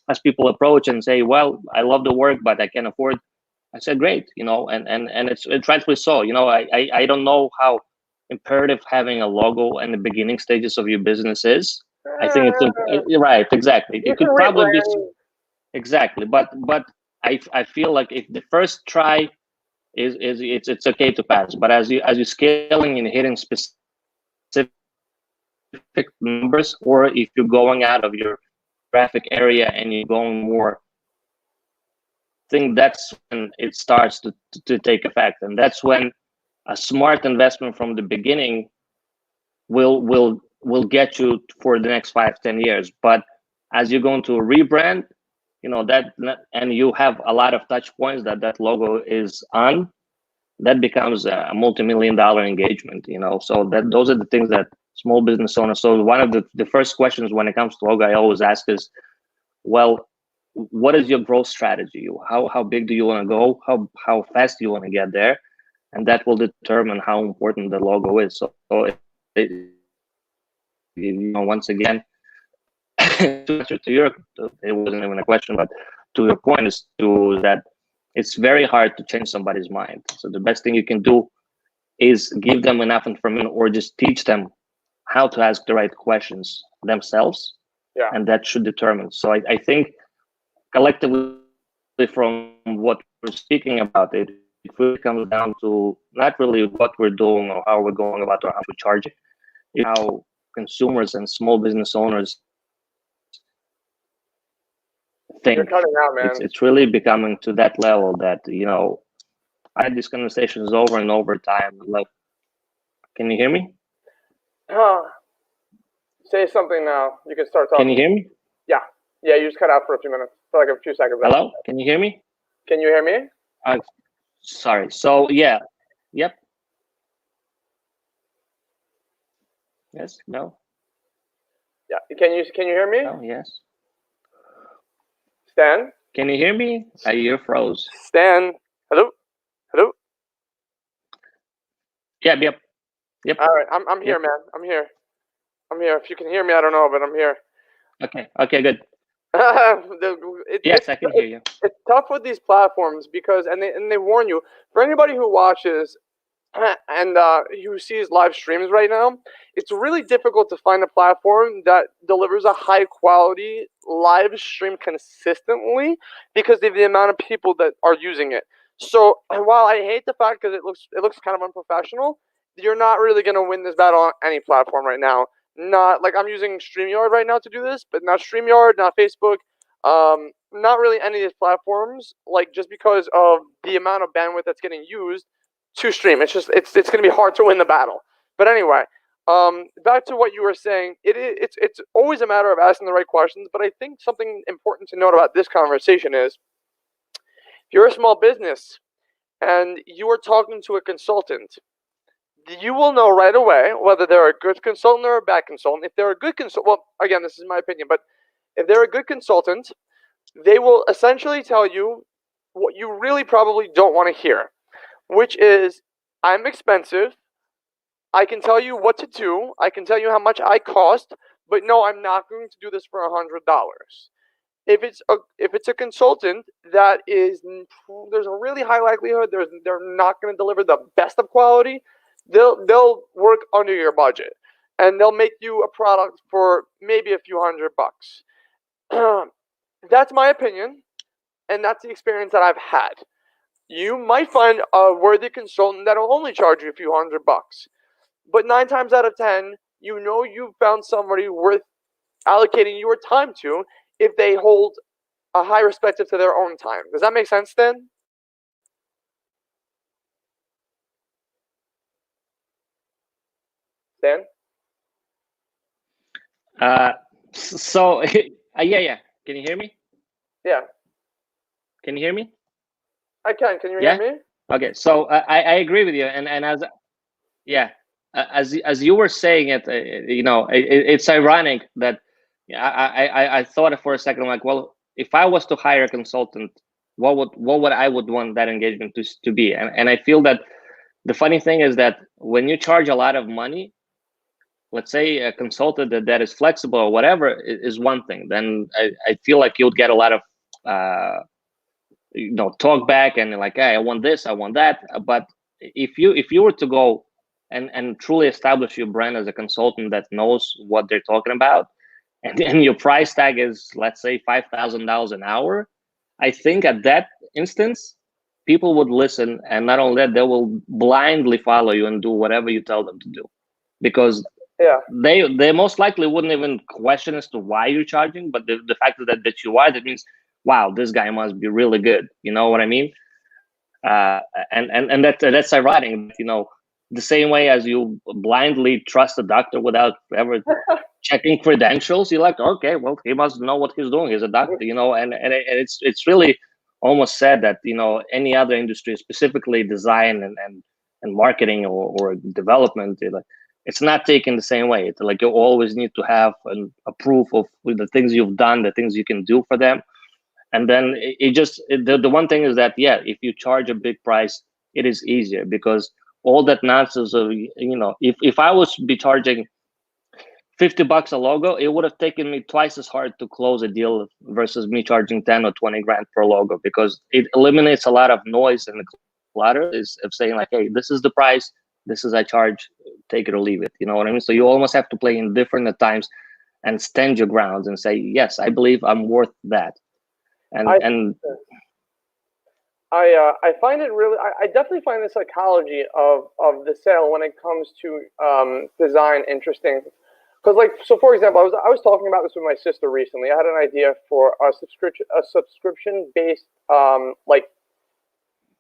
B: as people approach and say, "Well, I love the work, but I can't afford." I said, "Great," and it's rightfully so. I don't know how imperative having a logo in the beginning stages of your business is. I think it's right, exactly. It could probably be exactly, but I feel like if the first try it's okay to pass, but as you're scaling and hitting specific numbers, or if you're going out of your graphic area and you're going more, I think that's when it starts to take effect, and that's when a smart investment from the beginning will get you for the next 5-10 years. But as you're going to rebrand, and you have a lot of touch points that logo is on, that becomes a multi-million-dollar engagement. So those are the things that small business owners. So one of the first questions when it comes to logo I always ask is, well, what is your growth strategy? How big do you want to go? How fast do you want to get there? And that will determine how important the logo is. So once again, to answer to your, it wasn't even a question, but to your point is that it's very hard to change somebody's mind. So the best thing you can do is give them enough information, or just teach them how to ask the right questions themselves.
A: Yeah.
B: And that should determine. So I think collectively, from what we're speaking about, it really comes down to not really what we're doing or how we're going about or how we charge it. It's how consumers and small business owners think.
A: You're cutting out, man.
B: It's really becoming to that level that, I had these conversations over and over time. Like, can you hear me?
A: Say something now. You can start talking.
B: Can you hear me?
A: Yeah. Yeah, you just cut out for a few minutes, for like a few seconds.
B: Hello? Can you hear me?
A: Can you hear me?
B: Sorry. So, yeah. Yep. Yes. No.
A: Yeah. Can you hear me?
B: Oh, yes.
A: Stan?
B: Can you hear me? You froze.
A: Stan? Hello? Hello?
B: Yep.
A: All right. I'm here, man. I'm here. If you can hear me, I don't know, but I'm here.
B: Okay, good. Yes, I can hear you.
A: It's tough with these platforms because, and they warn you, for anybody who watches and who sees live streams right now, it's really difficult to find a platform that delivers a high quality live stream consistently because of the amount of people that are using it. So while I hate the fact because it looks kind of unprofessional, you're not really going to win this battle on any platform right now. Not like I'm using StreamYard right now to do this, but not StreamYard, not Facebook, not really any of these platforms. Like just because of the amount of bandwidth that's getting used to stream, it's going to be hard to win the battle. But anyway, back to what you were saying. It's always a matter of asking the right questions. But I think something important to note about this conversation is, if you're a small business and you are talking to a consultant, you will know right away whether they're a good consultant or a bad consultant. If they're a good consultant, well, again, this is my opinion, but if they're a good consultant, they will essentially tell you what you really probably don't want to hear, which is, I'm expensive, I can tell you what to do, I can tell you how much I cost, but no, I'm not going to do this for $100. If it's a consultant that is, there's a really high likelihood they're not going to deliver the best of quality. They'll work under your budget, and they'll make you a product for maybe a few $100. That's my opinion, and that's the experience that I've had. You might find a worthy consultant that'll only charge you a few $100, but 9 times out of 10, you found somebody worth allocating your time to if they hold a high respect to their own time. Does that make sense, Stan? Stan?
B: So yeah. Can you hear me?
A: Yeah.
B: Can you hear me?
A: I can. Can you hear me?
B: Okay. So I agree with you, and as you were saying it, it's ironic that I thought for a second, like, well, if I was to hire a consultant, what would I would want that engagement to be? And I feel that the funny thing is that when you charge a lot of money, let's say a consultant that is flexible or whatever is one thing, then I feel like you'll get a lot of talk back and like, hey, I want this, I want that. But if you were to go and truly establish your brand as a consultant that knows what they're talking about, and then your price tag is, let's say, $5,000 an hour, I think at that instance, people would listen, and not only that, they will blindly follow you and do whatever you tell them to do, because they most likely wouldn't even question as to why you're charging, but the fact that you are, that means, wow, this guy must be really good. You know what I mean? And that's ironic. the same way as you blindly trust a doctor without ever checking credentials. You're like, okay, well, he must know what he's doing. He's a doctor, and it's really almost sad that any other industry, specifically design and marketing or development, it's not taken the same way. It's like you always need to have a proof of the things you've done, the things you can do for them. And then the one thing is that, yeah, if you charge a big price, it is easier, because all that nonsense of, if I was be charging $50 a logo, it would have taken me twice as hard to close a deal versus me charging 10 or 20 grand per logo, because it eliminates a lot of noise and clutter is of saying like, hey, this is the price, this is I charge, take it or leave it. You know what I mean? So you almost have to play indifferent at times and stand your grounds and say, yes, I believe I'm worth that. And
A: I find it really. I definitely find the psychology of the sale when it comes to design interesting. Because, like, so for example, I was talking about this with my sister recently. I had an idea for a subscription based like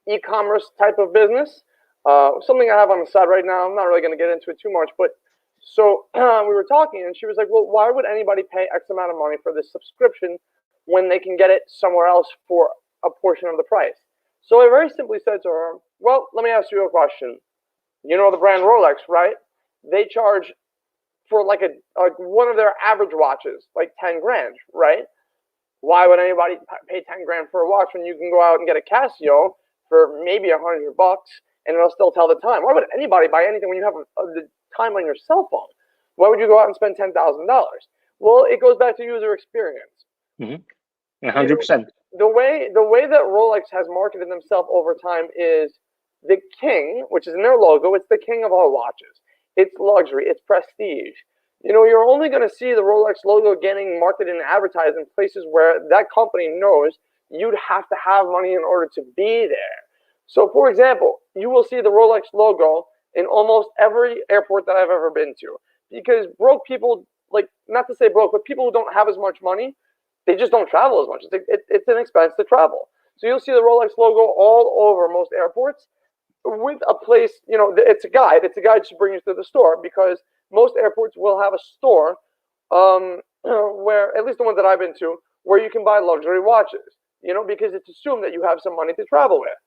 A: e-commerce type of business. Something I have on the side right now. I'm not really going to get into it too much, but so we were talking, and she was like, "Well, why would anybody pay X amount of money for this subscription when they can get it somewhere else for a portion of the price?" So I very simply said to her, "Well, let me ask you a question. You know the brand Rolex, right? They charge for like one of their average watches like 10 grand, right? Why would anybody pay 10 grand for a watch when you can go out and get a Casio for maybe $100 and it'll still tell the time? Why would anybody buy anything when you have the time on your cell phone? Why would you go out and spend $10,000? Well, it goes back to user experience.
B: 100%.
A: The way that Rolex has marketed themselves over time is the king, which is in their logo. It's the king of all watches. It's luxury. It's prestige. You're only going to see the Rolex logo getting marketed and advertised in places where that company knows you'd have to have money in order to be there. So, for example, you will see the Rolex logo in almost every airport that I've ever been to, because broke people, like, not to say broke, but people who don't have as much money, they just don't travel as much. It's an expense to travel. So you'll see the Rolex logo all over most airports with a place, it's a guide. It's a guide to bring you to the store, because most airports will have a store where, at least the ones that I've been to, where you can buy luxury watches, because it's assumed that you have some money to travel with.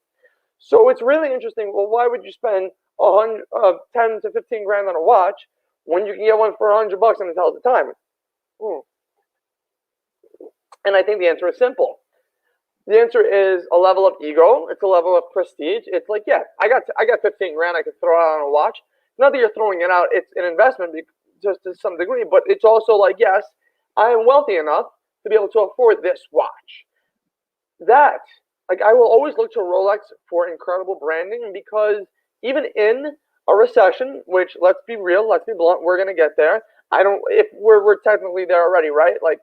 A: So it's really interesting. Well, why would you spend 10 to 15 grand on a watch when you can get one for $100 and it tells the time? And I think the answer is simple. The answer is a level of ego. It's a level of prestige. It's like, yeah, I got 15 grand I could throw out on a watch. Not that you're throwing it out. It's an investment just to some degree, but it's also like, yes, I am wealthy enough to be able to afford this watch. That, like, I will always look to Rolex for incredible branding, because even in a recession, which, let's be real, let's be blunt, we're going to get there. If we're technically there already, right? Like,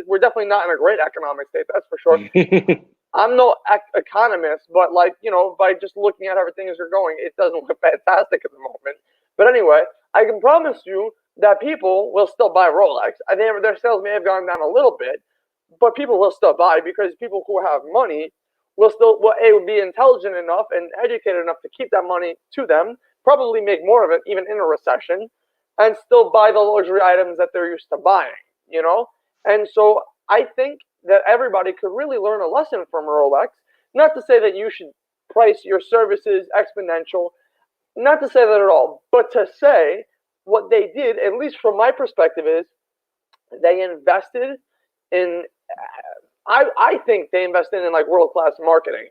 A: we're definitely not in a great economic state, that's for sure. I'm no economist, but, like, by just looking at how everything is going, it doesn't look fantastic at the moment. But anyway, I can promise you that people will still buy Rolex. I think their sales may have gone down a little bit, but people will still buy, because people who have money will be intelligent enough and educated enough to keep that money to them, probably make more of it even in a recession, and still buy the luxury items that they're used to buying, And so I think that everybody could really learn a lesson from Rolex. Not to say that you should price your services exponential, not to say that at all, but to say what they did, at least from my perspective, is they invested in, I think they invested in, like, world-class marketing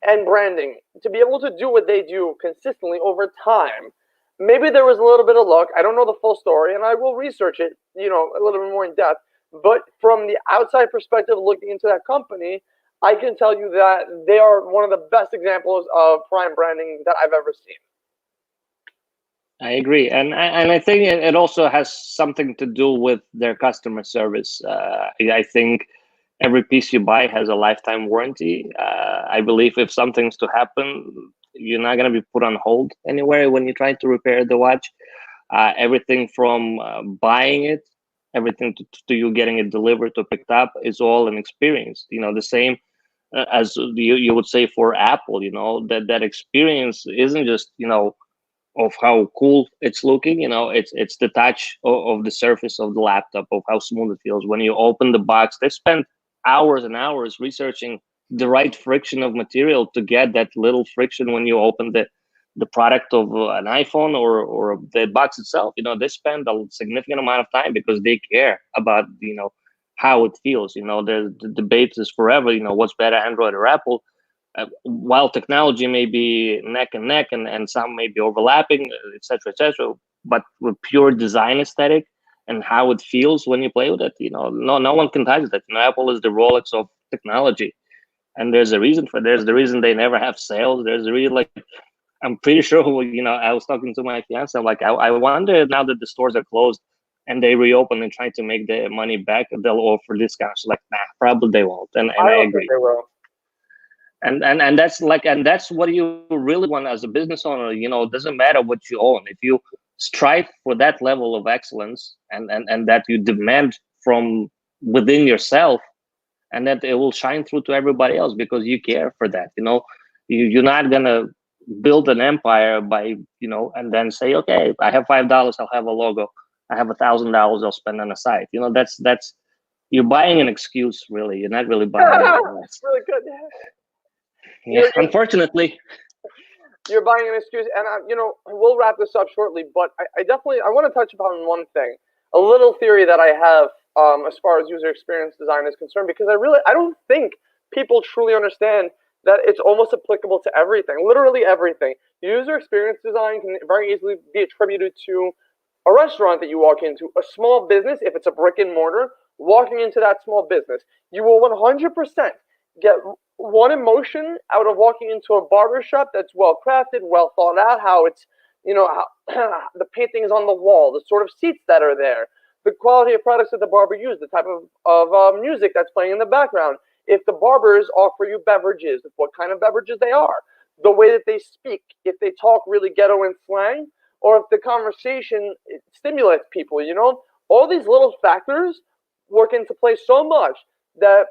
A: and branding to be able to do what they do consistently over time. Maybe there was a little bit of luck. I don't know the full story, and I will research it, a little bit more in depth. But from the outside perspective, looking into that company, I can tell you that they are one of the best examples of prime branding that I've ever seen.
B: I agree, and I think it also has something to do with their customer service. I think every piece you buy has a lifetime warranty. I believe if something's to happen, you're not going to be put on hold anywhere when you're trying to repair the watch. Everything from buying it, everything to you getting it delivered or picked up is all an experience. The same as you would say for Apple. That experience isn't just of how cool it's looking. It's the touch of the surface of the laptop, of how smooth it feels when you open the box. They spend hours and hours researching the right friction of material to get that little friction when you open the product of an iPhone or the box itself. They spend a significant amount of time because they care about how it feels. The debate is forever. What's better, Android or Apple? While technology may be neck and neck, and some may be overlapping, etc., but with pure design aesthetic and how it feels when you play with it, no one can touch that. Apple is the Rolex of technology, and there's a reason for. There's the reason they never have sales. There's a reason, like, I'm pretty sure. I was talking to my fiance. I'm like, I wonder now that the stores are closed and they reopen and try to make the money back, they'll offer discounts. Like, nah, probably they won't. And
A: I
B: I
A: don't think
B: agree.
A: they will.
B: And that's what you really want as a business owner. It doesn't matter what you own. If you strive for that level of excellence, and that you demand from within yourself, and that it will shine through to everybody else because you care for that. You're not gonna build an empire by and then say, okay, I have $5, I'll have a logo. I have $1,000 I'll spend on a site. That's you're buying an excuse, really. You're not really buying anything else.
A: Really good.
B: Yeah, unfortunately.
A: You're buying an excuse, and we'll wrap this up shortly. But I definitely I want to touch upon one thing, a little theory that I have as far as user experience design is concerned, because I don't think people truly understand that it's almost applicable to everything, literally everything. User experience design can very easily be attributed to a restaurant that you walk into, a small business, if it's a brick and mortar, walking into that small business. You will 100% get one emotion out of walking into a barber shop that's well crafted, well thought out, how it's, how the paintings on the wall, the sort of seats that are there, the quality of products that the barber used, the type of music that's playing in the background. If the barbers offer you beverages, what kind of beverages they are, the way that they speak, if they talk really ghetto and slang, or if the conversation stimulates people, all these little factors work into place so much that,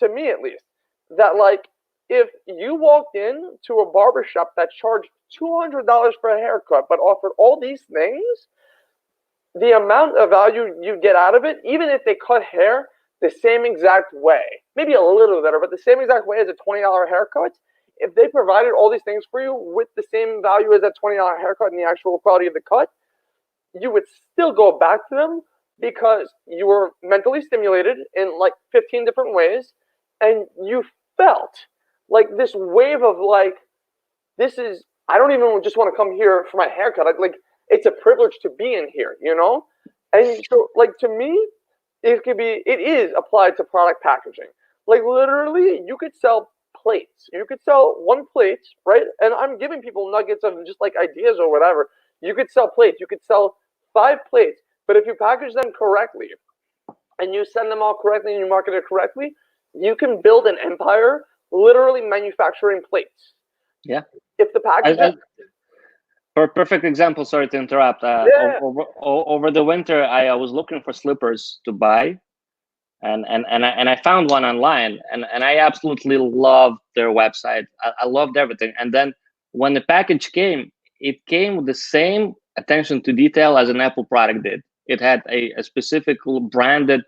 A: to me at least, that, like, if you walked in to a barbershop that charged $200 for a haircut but offered all these things, the amount of value you get out of it, even if they cut hair the same exact way, maybe a little better, but the same exact way as a $20 haircut, if they provided all these things for you with the same value as that $20 haircut and the actual quality of the cut, you would still go back to them because you were mentally stimulated in like 15 different ways, and you felt like this wave of, like, this is, I don't even just want to come here for my haircut. Like, it's a privilege to be in here, And so, like, to me, it is applied to product packaging. Like, literally, you could sell plates. You could sell one plate, right? And I'm giving people nuggets of just like ideas or whatever. You could sell plates. You could sell 5 plates. But if you package them correctly and you send them all correctly and you market it correctly, you can build an empire literally manufacturing plates.
B: Yeah.
A: If the packaging...
B: Perfect example. Sorry to interrupt.
A: Yeah.
B: Over the winter, I was looking for slippers to buy, and I found one online, and I absolutely loved their website. I loved everything. And then when the package came, it came with the same attention to detail as an Apple product did. It had a specific branded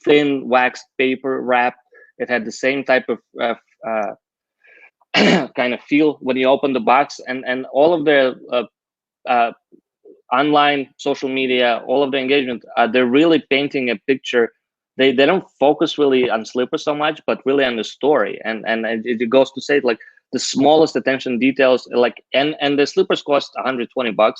B: thin waxed paper wrap. It had the same type of kind of feel when you open the box, and all of the online social media, all of the engagement, they're really painting a picture. They don't focus really on slippers so much, but really on the story. And it goes to say, like, the smallest attention details, like, and the slippers cost $120.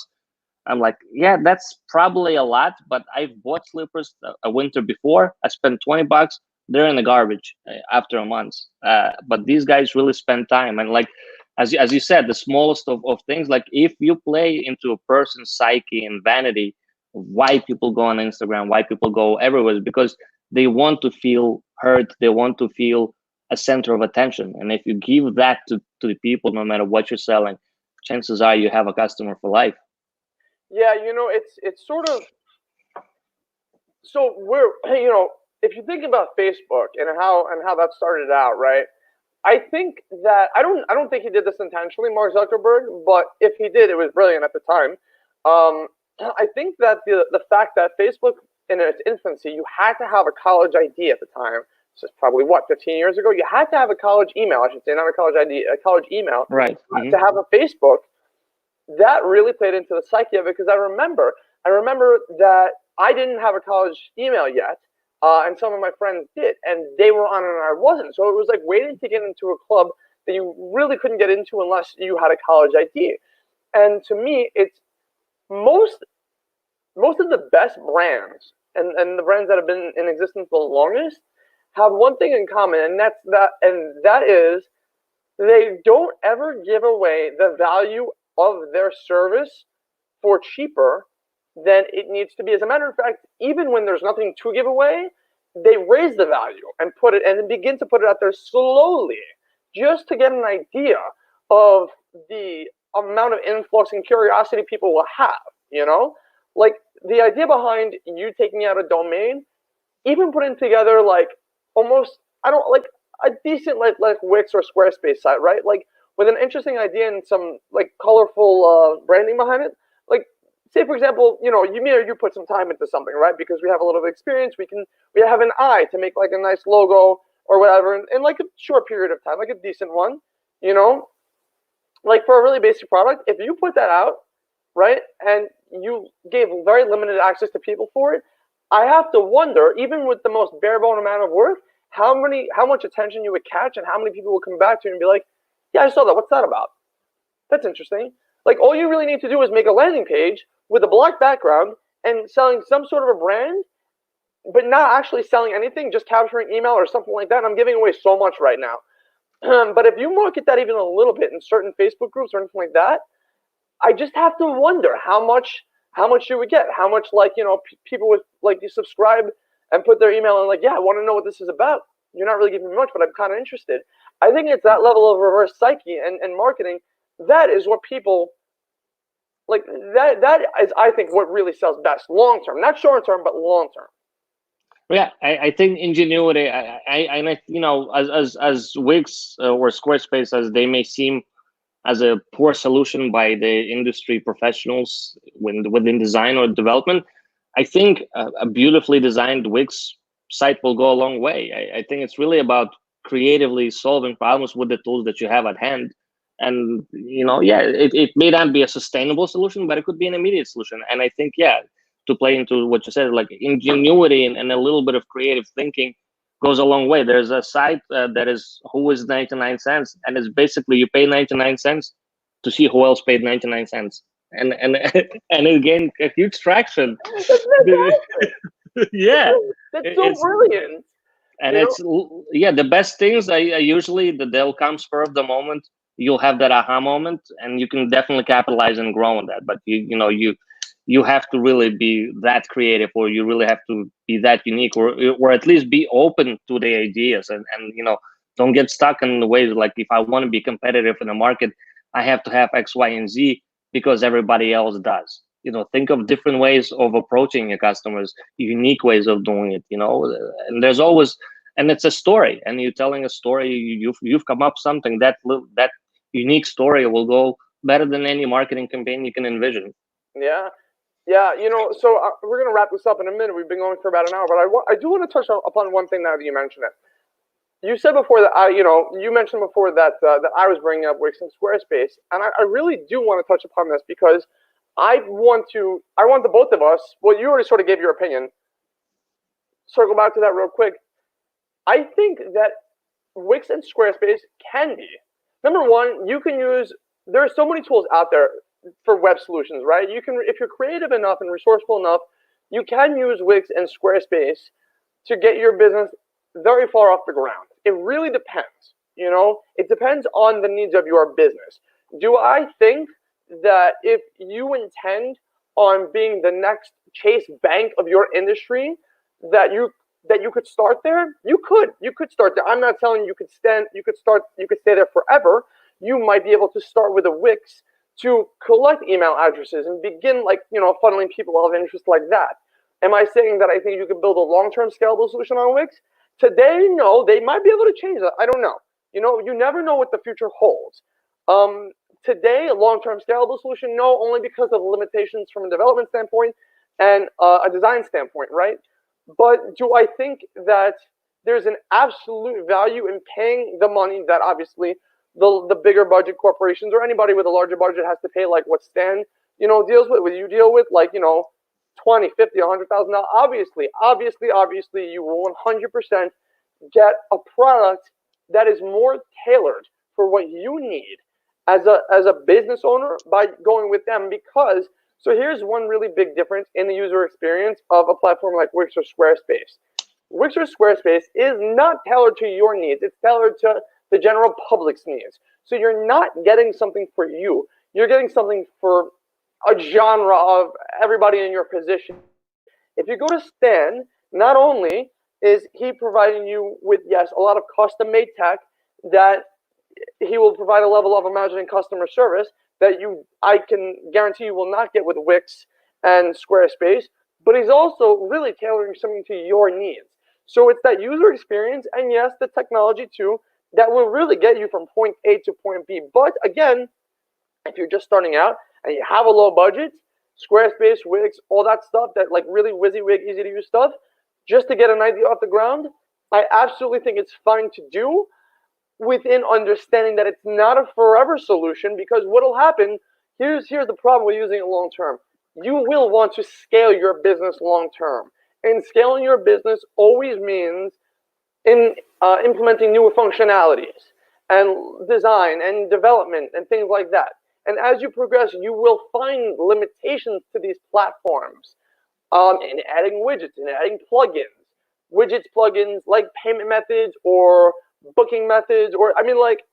B: I'm like, yeah, that's probably a lot, but I've bought slippers a winter before. I spent $20. They're in the garbage after a month. But these guys really spend time. And, like, as you said, the smallest of things, like, if you play into a person's psyche and vanity, why people go on Instagram, why people go everywhere, is because they want to feel heard. They want to feel a center of attention. And if you give that to the people, no matter what you're selling, chances are you have a customer for life.
A: Yeah, it's sort of, so we're, if you think about Facebook and how that started out, right? I think that I don't think he did this intentionally, Mark Zuckerberg, but if he did, it was brilliant at the time. Um, I think that the fact that Facebook in its infancy, you had to have a college ID at the time. This is probably what 15 years ago. You had to have a college email, I should say, not a college ID, a college email
B: Right.
A: to have a Facebook. That really played into the psyche of it because I remember that I didn't have a college email yet, and some of my friends did, and they were on it and I wasn't. So it was like waiting to get into a club that you really couldn't get into unless you had a college ID. And to me, it's most most of the best brands and the brands that have been in existence the longest have one thing in common, and that is they don't ever give away the value of their service for cheaper than it needs to be. As a matter of fact, even when there's nothing to give away, they raise the value and put it and begin to put it out there slowly, just to get an idea of the amount of influx and curiosity people will have. You know, like the idea behind you taking out a domain, even putting together like almost I don't like a decent like Wix or Squarespace site, right? Like with an interesting idea and some like colorful branding behind it. Like say for example, you me or you put some time into something, right? Because we have a little bit of experience, we have an eye to make like a nice logo or whatever in like a short period of time, like a decent one, you know, like for a really basic product. If you put that out, right, and you gave very limited access to people for it, I have to wonder, even with the most bare bone amount of work, how much attention you would catch and how many people will come back to you and be like, yeah, I saw that. What's that about? That's interesting. Like all you really need to do is make a landing page with a black background and selling some sort of a brand, but not actually selling anything, just capturing email or something like that. And I'm giving away so much right now. But if you market that even a little bit in certain Facebook groups or anything like that, I just have to wonder how much you would get, how much like people would like you subscribe and put their email and like, yeah, I want to know what this is about. You're not really giving me much, but I'm kind of interested. I think it's that level of reverse psyche and marketing that is what people like. That is, I think, what really sells best long term, not short term, but long term.
B: Yeah, I think ingenuity. As Wix or Squarespace as they may seem as a poor solution by the industry professionals within design or development, I think a beautifully designed Wix site will go a long way. I think it's really about creatively solving problems with the tools that you have at hand. And, yeah, it may not be a sustainable solution, but it could be an immediate solution. And I think, yeah, to play into what you said, like ingenuity and a little bit of creative thinking goes a long way. There's a site that is who is 99 cents, and it's basically you pay 99 cents to see who else paid 99 cents, and and it gained a huge traction.
A: That's fantastic.
B: Yeah,
A: That's so
B: it's
A: brilliant.
B: and
A: You know,
B: it's yeah, the best things I usually they'll come spur of the moment. You'll have that aha moment, and you can definitely capitalize and grow on that. But you have to really be that creative, or you really have to be that unique, or at least be open to the ideas, and don't get stuck in the ways like if I want to be competitive in the market, I have to have X, Y, and Z because everybody else does. Think of different ways of approaching your customers, unique ways of doing it. And there's always, and it's a story, and you're telling a story. You've come up something that unique story will go better than any marketing campaign you can envision.
A: yeah. Yeah, so we're gonna wrap this up in a minute. We've been going for about an hour, but I do want to touch upon one thing now that you mentioned it. You said before that you mentioned before that I was bringing up Wix and Squarespace, and I really do want to touch upon this because I want the both of us. Well, you already sort of gave your opinion. Circle back to that real quick. I think that Wix and Squarespace can be number one. You can use. There are so many tools out there for web solutions, right? You can, if you're creative enough and resourceful enough, you can use Wix and Squarespace to get your business very far off the ground. It really depends. It depends on the needs of your business. Do I think that if you intend on being the next Chase Bank of your industry, that you could start there? You could start there. I'm not telling you you could stay there forever. You might be able to start with a Wix to collect email addresses and begin funneling people of interest like that. Am I saying that I think you could build a long-term scalable solution on Wix? Today, no, they might be able to change that. I don't know. You never know what the future holds. Today, a long-term scalable solution, no, only because of limitations from a development standpoint and a design standpoint, right? But do I think that there's an absolute value in paying the money that obviously the bigger budget corporations or anybody with a larger budget has to pay, like what Stan, deals with, what you deal with, like, 20, 50, $100,000. Obviously, you will 100% get a product that is more tailored for what you need as a business owner by going with them. Because so here's one really big difference in the user experience of a platform like Wix or Squarespace. Wix or Squarespace is not tailored to your needs. It's tailored to the general public's needs. So you're not getting something for you. You're getting something for a genre of everybody in your position. If you go to Stan, not only is he providing you with, yes, a lot of custom-made tech that he will provide a level of imagining customer service that I can guarantee you will not get with Wix and Squarespace, but he's also really tailoring something to your needs. So it's that user experience, and yes, the technology too, that will really get you from point A to point B. But again, if you're just starting out and you have a low budget, Squarespace, Wix, all that stuff, that like really WYSIWYG, easy to use stuff, just to get an idea off the ground, I absolutely think it's fine to do, within understanding that it's not a forever solution. Because what'll happen, here's the problem with using it long term. You will want to scale your business long term, and scaling your business always means implementing newer functionalities and design and development and things like that. And as you progress, you will find limitations to these platforms in adding widgets and adding plugins. Plugins like payment methods or booking methods, or like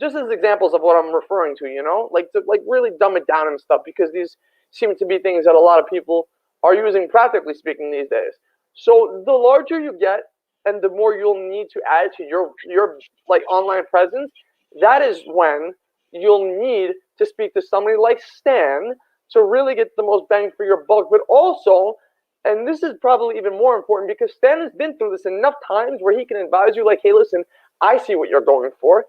A: just as examples of what I'm referring to, to really dumb it down and stuff, because these seem to be things that a lot of people are using practically speaking these days. So the larger you get and the more you'll need to add to your like online presence, that is when you'll need to speak to somebody like Stan to really get the most bang for your buck. But also, and this is probably even more important, because Stan has been through this enough times where he can advise you like, hey, listen, I see what you're going for.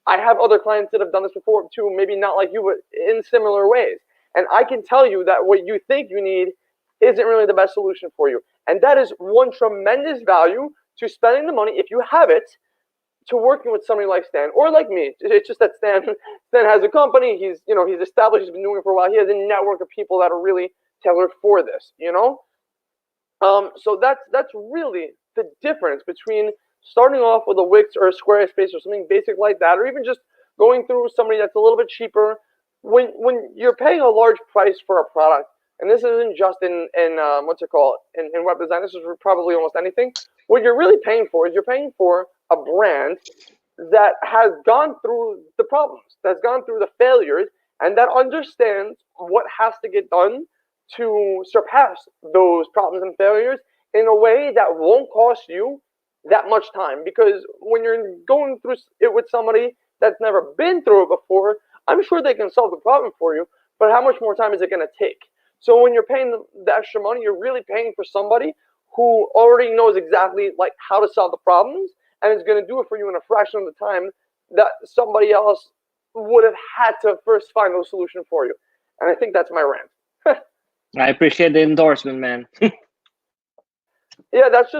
A: I have other clients that have done this before too, maybe not like you, but in similar ways. And I can tell you that what you think you need isn't really the best solution for you. And that is one tremendous value to spending the money, if you have it, to working with somebody like Stan or like me. It's just that Stan has a company. He's established. He's been doing it for a while. He has a network of people that are really tailored for this. So that's really the difference between starting off with a Wix or a Squarespace or something basic like that, or even just going through somebody that's a little bit cheaper. When you're paying a large price for a product, and this isn't just in web design, this is probably almost anything. What you're really paying for is you're paying for a brand that has gone through the problems, that's gone through the failures, and that understands what has to get done to surpass those problems and failures in a way that won't cost you that much time. Because when you're going through it with somebody that's never been through it before, I'm sure they can solve the problem for you, but how much more time is it going to take? So when you're paying the extra money, you're really paying for somebody who already knows exactly like how to solve the problems, and is going to do it for you in a fraction of the time that somebody else would have had to first find those solution for you. And I think that's my rant.
B: I appreciate the endorsement, man.
A: Yeah, that's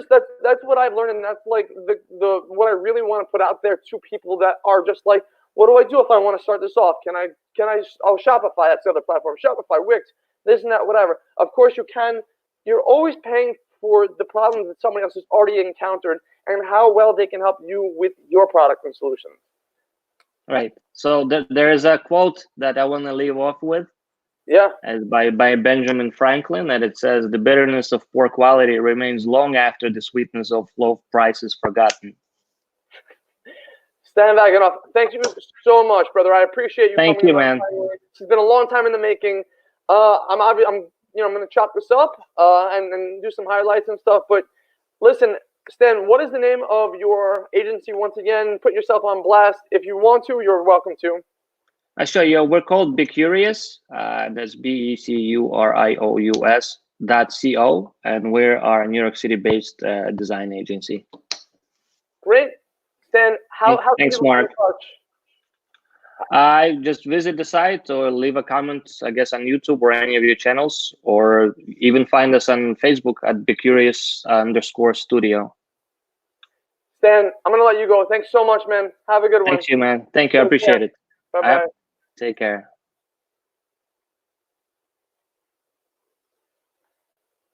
A: what I've learned, and that's like the what I really want to put out there to people that are just like, what do I do if I want to start this off? Oh, Shopify, that's the other platform. Shopify, Wix, this and that, whatever. Of course you can. You're always paying for the problems that somebody else has already encountered and how well they can help you with your product and solution.
B: Right. So there is a quote that I want to leave off with.
A: Yeah.
B: As by Benjamin Franklin, and it says, "The bitterness of poor quality remains long after the sweetness of low price is forgotten."
A: Stand back enough. Thank you so much, brother. I appreciate you.
B: Thank you, man.
A: It's been a long time in the making. I'm going to chop this up and do some highlights and stuff. But listen, Stan, what is the name of your agency once again? Put yourself on blast. If you want to, you're welcome to.
B: I show you. We're called BeCurious. That's BeCurious.co, and we're a New York City-based design agency.
A: Great, Stan. how can
B: Thanks,
A: people get in
B: Mark.
A: touch?
B: I just visit the site or leave a comment, I guess, on YouTube or any of your channels, or even find us on Facebook at BeCurious_studio.
A: Stan, I'm gonna let you go. Thanks so much, man. Have a good one.
B: Thank you, man. Thank you. I appreciate it.
A: Bye bye.
B: Take care.